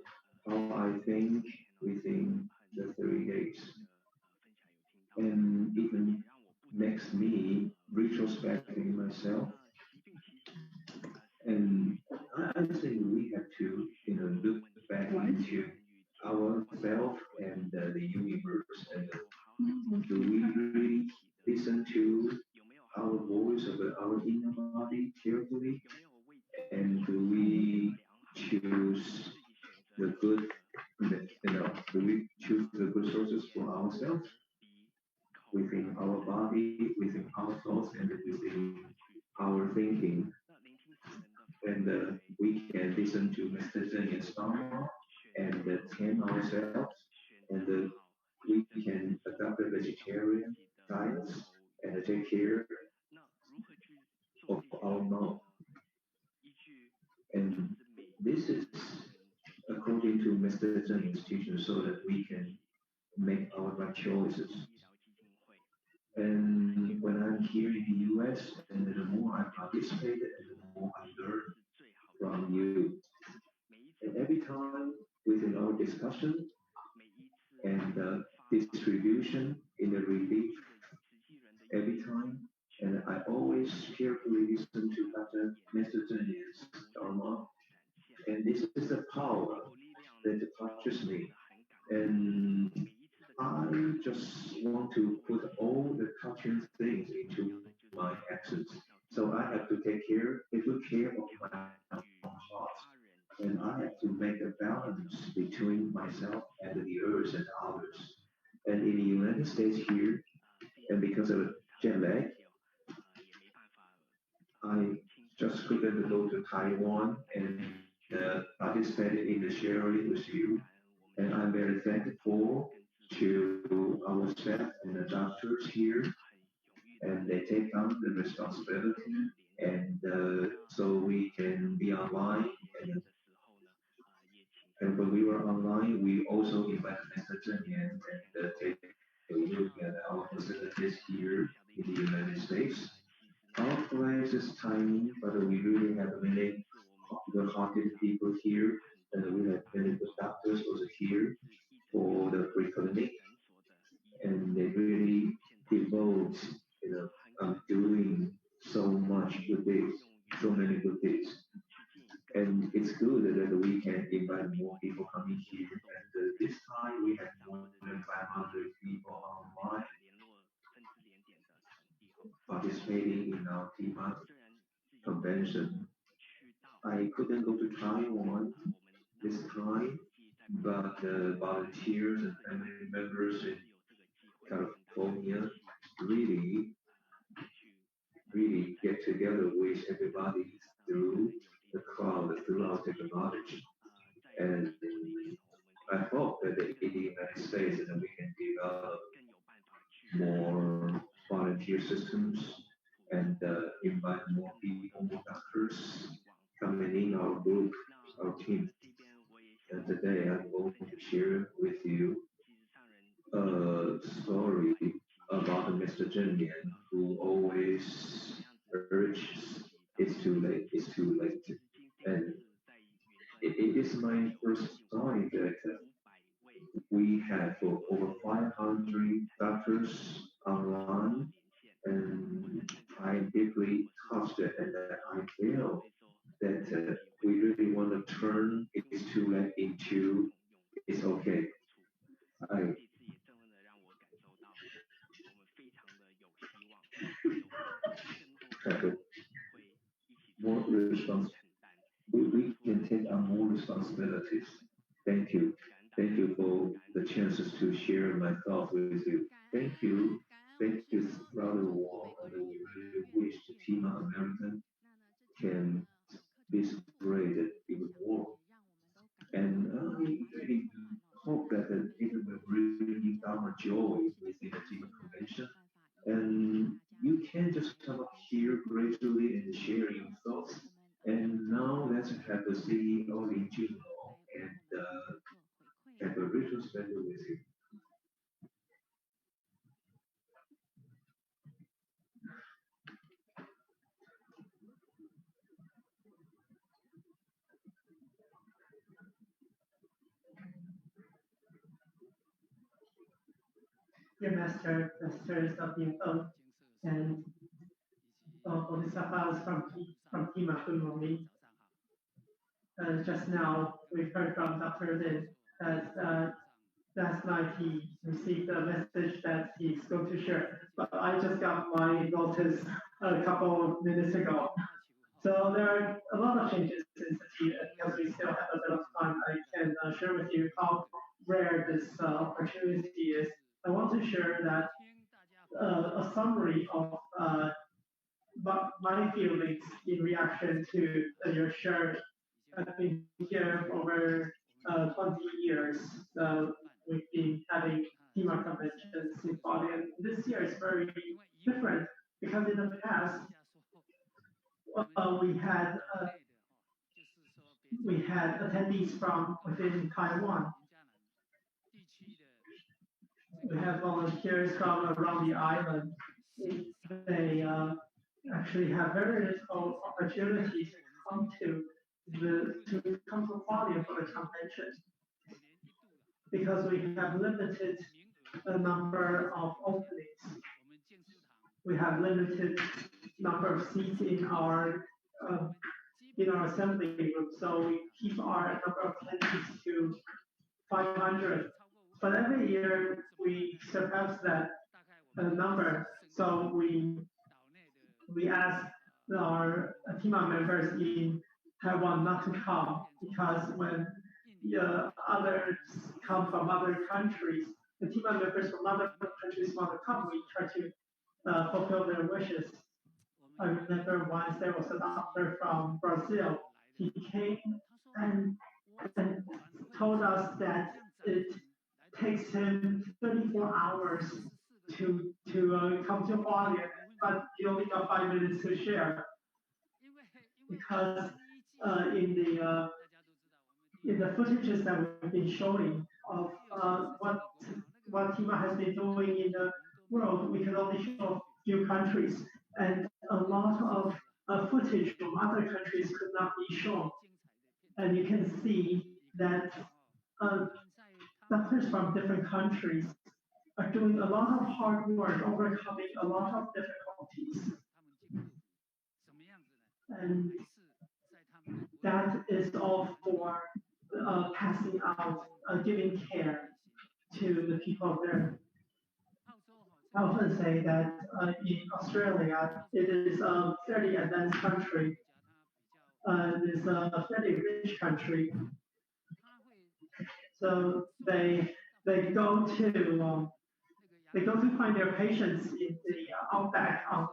how I think within the 3 days. And even makes me retrospect in myself. And I think we have to, look back into ourselves and the universe. And do we really listen to our voice of our inner body carefully? And do we choose the good, do we choose the good sources for ourselves within our body, within our thoughts, and within our thinking? And we can listen to Mr. Zhenyan's Dharma and tame ourselves, and we can adopt a vegetarian diet and take care of our mouth. And this is according to Mr. Zhenyan's teaching so that we can make our right choices. And when I'm here in the US, and the more I participate, and the more I learn from you. And every time within our discussion and distribution in the relief, every time, and I always carefully listen to Dr. Mr. Zhenyan's Dharma, and this is the power that touches me. And I just want to put all the touching things into my actions. So I have to take good care of my own heart. And I have to make a balance between myself and the earth and others. And in the United States here, and because of jet lag, I just couldn't go to Taiwan and participated in the sharing with you. And I'm very thankful to our staff and the doctors here, and they take on the responsibility, and so we can be online. And when we were online, we also invited Mr. Zheng Yan and take a look at our facilities here in the United States. Our place is tiny, but we really have many good-hearted people here, and we have many good doctors also here for the pre-clinic, and they really devote, doing so much good deeds, so many good deeds. And it's good that we can invite more people coming here. And this time we have more than 500 people online participating in our TIMA convention. I couldn't go to Taiwan this time, but the volunteers and family members in California really, really get together with everybody through the cloud, through our technology. And I hope that in the United States that we can develop more volunteer systems and invite more people, more doctors coming in our group, our team. And today I'm going to share with you a story about Mr. Zheng Yan, who always urges, it's too late, it's too late. And it is my first time that we have over 500 doctors online, and I'm deeply touched and I feel that we really want to turn it's too late into it's okay. I have more we can take on more responsibilities. Thank you. Thank you for the chances to share my thoughts with you. Thank you. Thank you, rather warm, and we really wish the team of American can be spread even more. And I really hope that it will bring our joy within the team convention. And you can just come up here gradually and share your thoughts. And now let's have the CEO in general and have a retrospective with you. Dear Master, Masters of the Info, and Bodhisattvas from TIMA, good morning. Just now, we heard from Dr. Lin that last night he received a message that he's going to share, but I just got my notice a couple of minutes ago. So there are a lot of changes in City, because we still have a bit of time. I can share with you how rare this opportunity is. I want to share that a summary of my feelings in reaction to your share. I've been here over 20 years. We've been having TIMA conventions in Bali, and this year is very different because in the past we had attendees from within Taiwan. We have volunteers from around the island. They actually have very little opportunity to come to Bali for the convention because we have limited number of openings. We have limited number of seats in our assembly room, so we keep our number of attendees to 500. But every year we surpass that number, so we ask our TIMA members in Taiwan not to come because when others come from other countries, the TIMA members from other countries want to come, we try to fulfill their wishes. I remember once there was a doctor from Brazil. He came and, and told us that it takes him 34 hours to come to Hualien, but he only got 5 minutes to share because in the footages that we've been showing of what TIMA has been doing in the world, we can only show a few countries, and a lot of footage from other countries could not be shown. And you can see that uh, doctors from different countries are doing a lot of hard work, overcoming a lot of difficulties. And that is all for passing out, giving care to the people there. I often say that in Australia, it is a fairly advanced country. It is a fairly rich country. So they go to find their patients in the outback of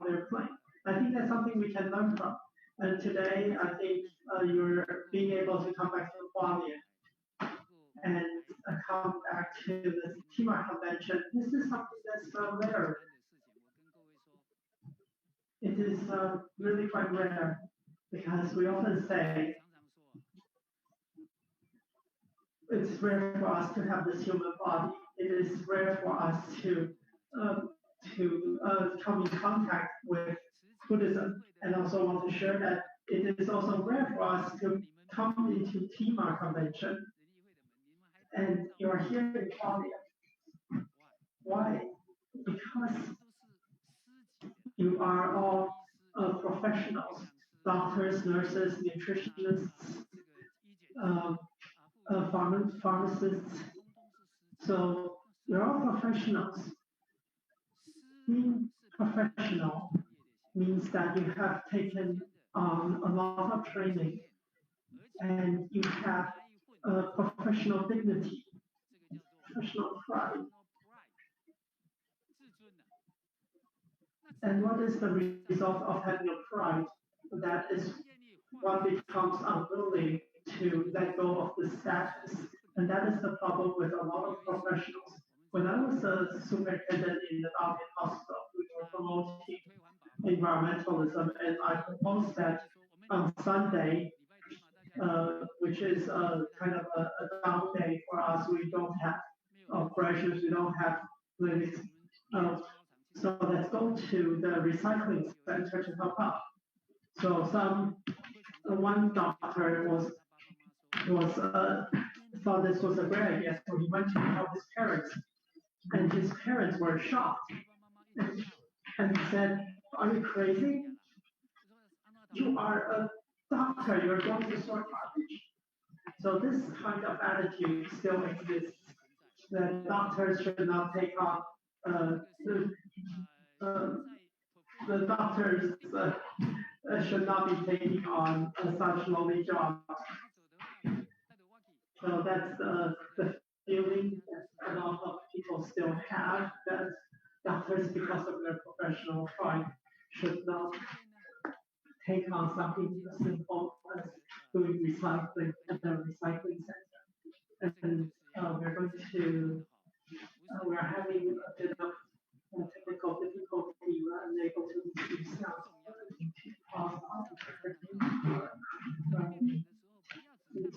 their plane. I think that's something we can learn from. And today, I think you're being able to come back to Hualien and come back to the TIMA convention. This is something that's rare. It is really quite rare because we often say it's rare for us to have this human body. It is rare for us um, to come in contact with Buddhism, and also want to share that it is also rare for us to come into TIMA convention, and you are here in Claudia. Why? Because you are all professionals, doctors, nurses, nutritionists, um, pharmacists. So you're all professionals. Being professional means that you have taken on a lot of training and you have professional dignity, professional pride. And what is the result of having a pride? That is one becomes unwilling to let go of the status. And that is the problem with a lot of professionals. When I was a superintendent in the Dalian hospital, we were promoting environmentalism, and I proposed that on Sunday, which is kind of a down day for us, we don't have operations, we don't have clinics. Uh, so let's go to the recycling center to help out. So one doctor was thought this was a great idea, so he went to help his parents, and his parents were shocked and said, "Are you crazy? You are a doctor. You're going to sort garbage." So this kind of attitude still exists. That doctors should not take on uh, the, uh, the doctors should not be taking on such lowly jobs. So that's the feeling that a lot of people still have, that doctors, because of their professional pride, should not take on something as simple as doing recycling at the recycling center. And we're having a bit of technical difficulty. We're unable to receive sound. To pause on recording. Please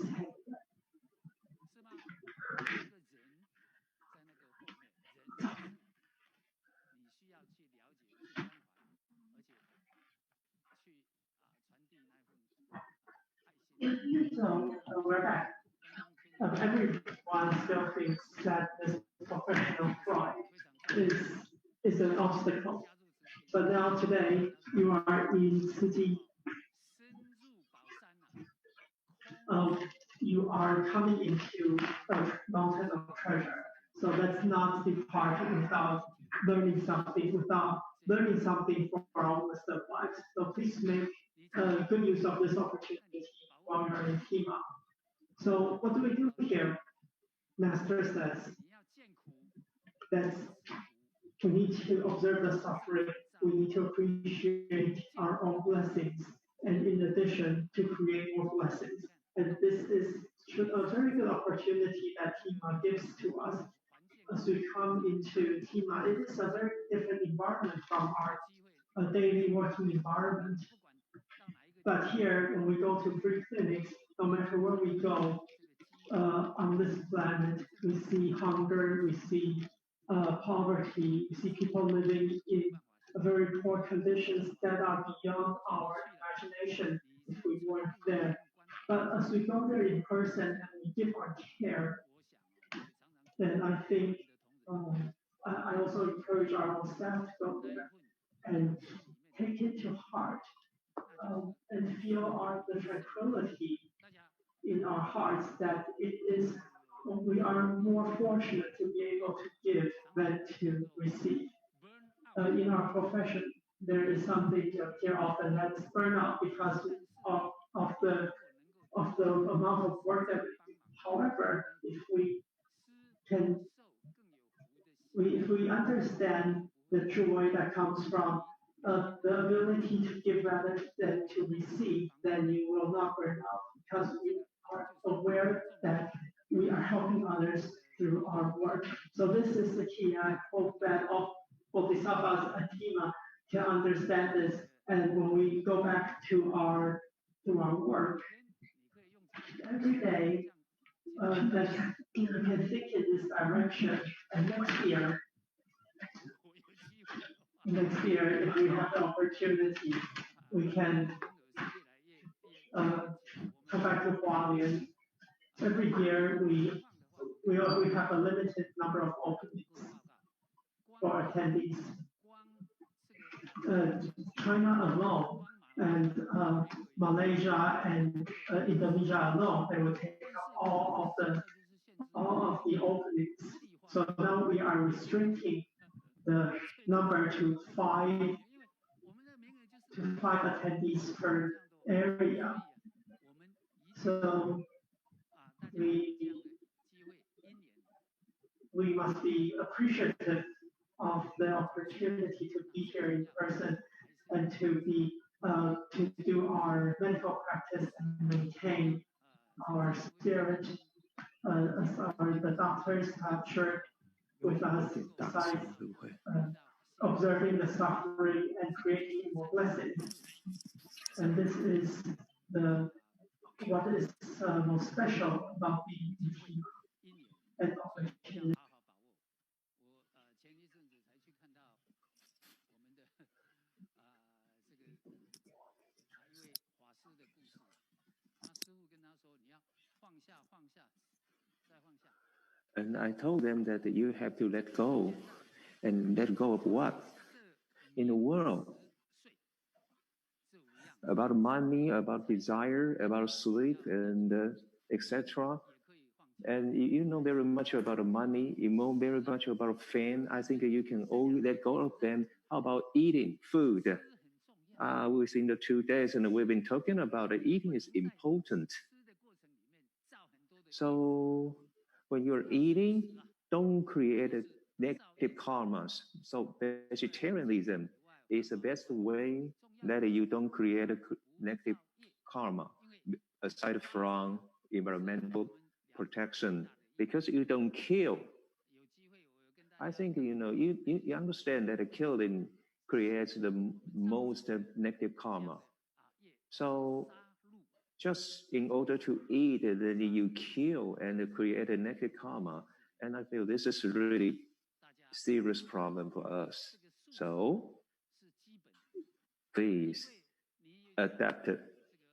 so we're back. Everyone still thinks that this professional pride is is an obstacle. But now today you are in city, um, you are coming into a mountain of treasure. So let's not depart without learning something from our own wisdom lives. So please make good use of this opportunity while you're in TIMA. So what do we do here? Master says that we need to observe the suffering we need to appreciate our own blessings, and in addition, to create more blessings. And this is a very good opportunity that TIMA gives to us as we come into TIMA. It is a very different environment from our daily working environment. But here, when we go to free clinics, no matter where we go on this planet, we see hunger, we see poverty, we see people living in very poor conditions that are beyond our imagination if we weren't there. But as we go there in person and we give our care, then I think I also encourage our own staff to go there and take it to heart and feel the tranquility in our hearts that it is we are more fortunate to be able to give than to receive. In our profession, there is something to hear often that's burnout because of the amount of work that we do. However, can if we understand the joy that comes from the ability to give rather than to receive, then you will not burn out because we are aware that we are helping others through our work. So this is the key. I hope that all Bodhisattvas and TIMA can understand this. And when we go back to our work, every day that you can think in this direction. And next year, if we have the opportunity, we can come back to Hualien. Every year, we have a limited number of openings for attendees. China alone and Malaysia and Indonesia alone, they will take up all of the openings. So now we are restricting the number to five attendees per area. So we must be appreciative of the opportunity to be here in person and to do our medical practice and maintain our spirit as the doctors have shared with us, besides observing the suffering and creating more blessings. And this is what is most special about being in TIMA and opportunity. And I told them that you have to let go. And let go of what? In the world. About money, about desire, about sleep, and etc. And you know very much about money, you know very much about fame. I think you can all let go of them. How about eating food? Within the 2 days, and we've been talking about eating is important. So when you're eating, don't create negative karmas. So vegetarianism is the best way that you don't create a negative karma, aside from environmental protection, because you don't kill. I think you understand that killing creates the most negative karma. So just in order to eat, then you kill and create a negative karma. And I feel this is a really serious problem for us. So please adapt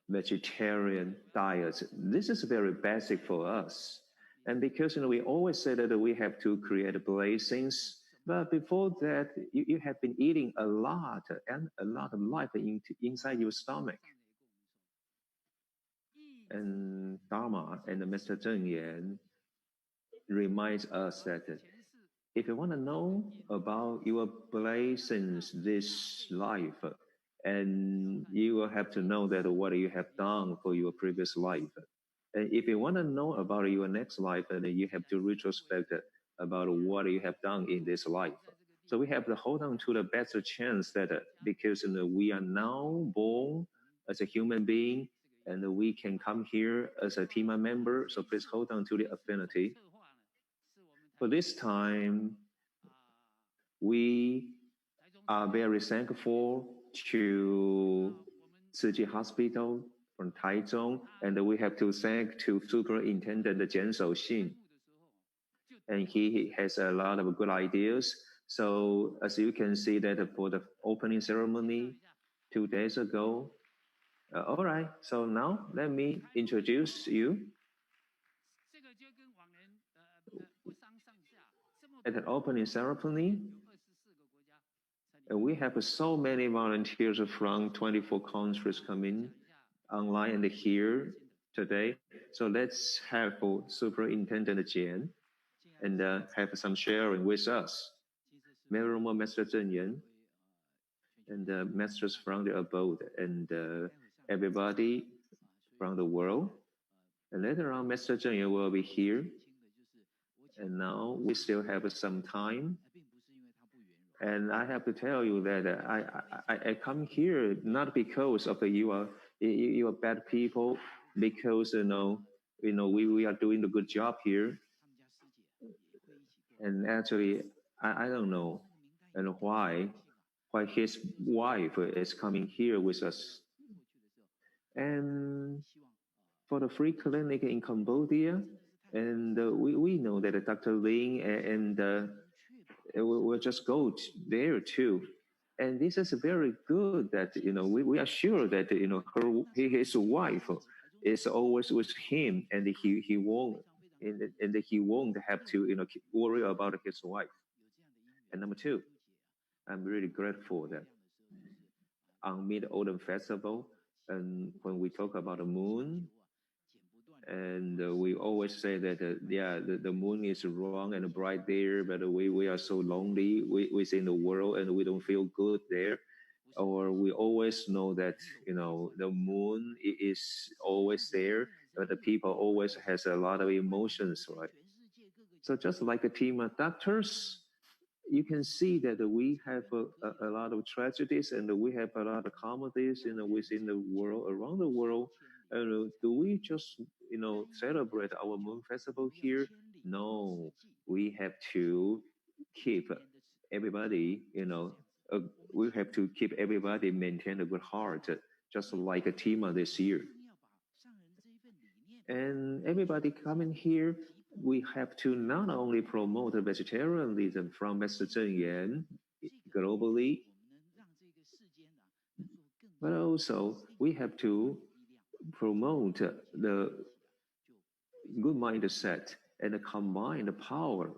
vegetarian diets. This is very basic for us. And because we always say that we have to create blessings, but before that, you have been eating a lot and a lot of life inside your stomach. And Dharma and Mr. Zheng Yan reminds us that if you want to know about your blessings this life, and you will have to know that what you have done for your previous life. And if you want to know about your next life, then you have to retrospect about what you have done in this life. So we have to hold on to the better chance that because we are now born as a human being and we can come here as a TIMA member. So please hold on to the affinity. For this time, we are very thankful to Tzu Hospital from Taichung, and we have to thank to Superintendent Jian Shouxin. And he has a lot of good ideas. So as you can see that for the opening ceremony 2 days ago, all right, so now let me introduce you. At the opening ceremony, we have so many volunteers from 24 countries coming online and here today. So let's have Superintendent Jian and have some sharing with us. Very more Master Zheng Yan and masters from the abode and everybody from the world. And later on, Master Zheng Yan will be here. And now we still have some time. And I have to tell you that I come here not because of you are bad people, because we are doing a good job here. And actually, I don't know and why his wife is coming here with us. And for the free clinic in Cambodia, and we know that Dr. Ling and we'll just go there too. And this is very good that we are sure that his wife is always with him, and he won't he won't have to worry about his wife. And number two, I'm really grateful that on Mid Autumn Festival, and when we talk about the moon, and we always say that the moon is wrong and bright there, but we are so lonely within the world and we don't feel good there. Or we always know that the moon is always there, but the people always has a lot of emotions, right? So just like a team of doctors, you can see that we have a lot of tragedies and we have a lot of comedies within the world, around the world. Do we just celebrate our moon festival here? No, we have to keep everybody we have to keep everybody maintain a good heart, just like a TIMA this year. And everybody coming here, we have to not only promote vegetarianism from Master Zheng Yan globally, but also we have to promote the good mindset and combine the power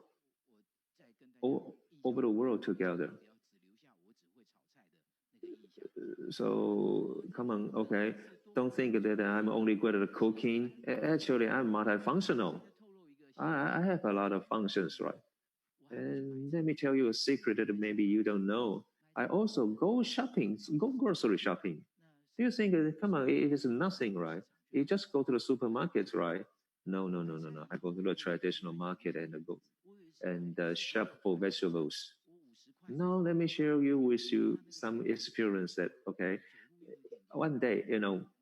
all over the world together. So come on, okay. Don't think that I'm only good at cooking. Actually, I'm multifunctional. I have a lot of functions, right? And let me tell you a secret that maybe you don't know. I also go shopping, go grocery shopping. Do you think, come on, it is nothing, right? You just go to the supermarket, right? No, no, no, no, no. I go to the traditional market and go and shop for vegetables. Now, let me share with you some experience that, okay, one day,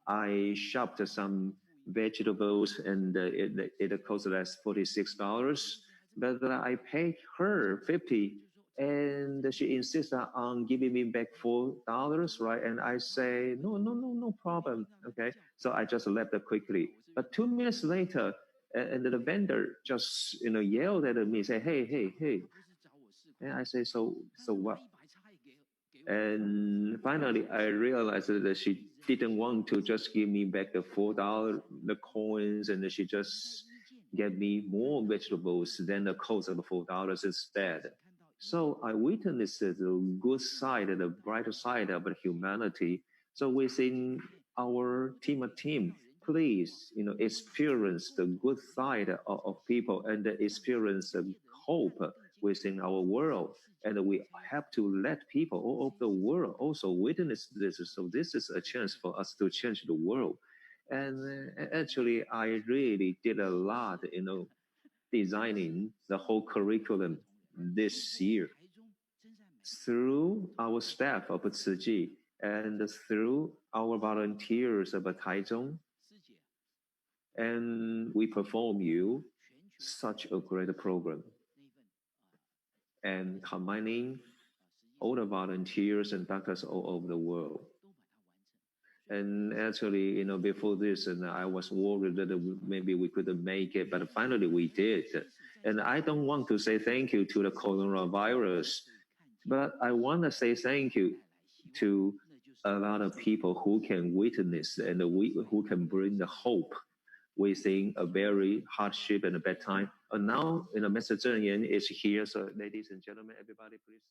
I shopped some vegetables and it cost us $46, but I paid her 50 and she insisted on giving me back $4, right? And I say, no, no, no, no problem. Okay. So I just left it quickly. But 2 minutes later, and the vendor just, yelled at me, say, hey, hey, hey. And I say, so what? And finally, I realized that she didn't want to just give me back the $4, the coins, and she just gave me more vegetables than the cost of the $4 instead. So I witnessed the good side, the brighter side of humanity. So within our team, please, experience the good side of people and experience the hope within our world. And we have to let people all over the world also witness this. So this is a chance for us to change the world. And actually, I really did a lot, designing the whole curriculum this year. through our staff of Tzu and through our volunteers of Taichung, and we perform you such a great program. And combining all the volunteers and doctors all over the world. And actually, before this, and I was worried that maybe we couldn't make it, but finally we did. And I don't want to say thank you to the coronavirus, but I want to say thank you to a lot of people who can witness and who can bring the hope within a very hardship and a bad time. And now, Mr. Zheng Yan is here. So, ladies and gentlemen, everybody, please.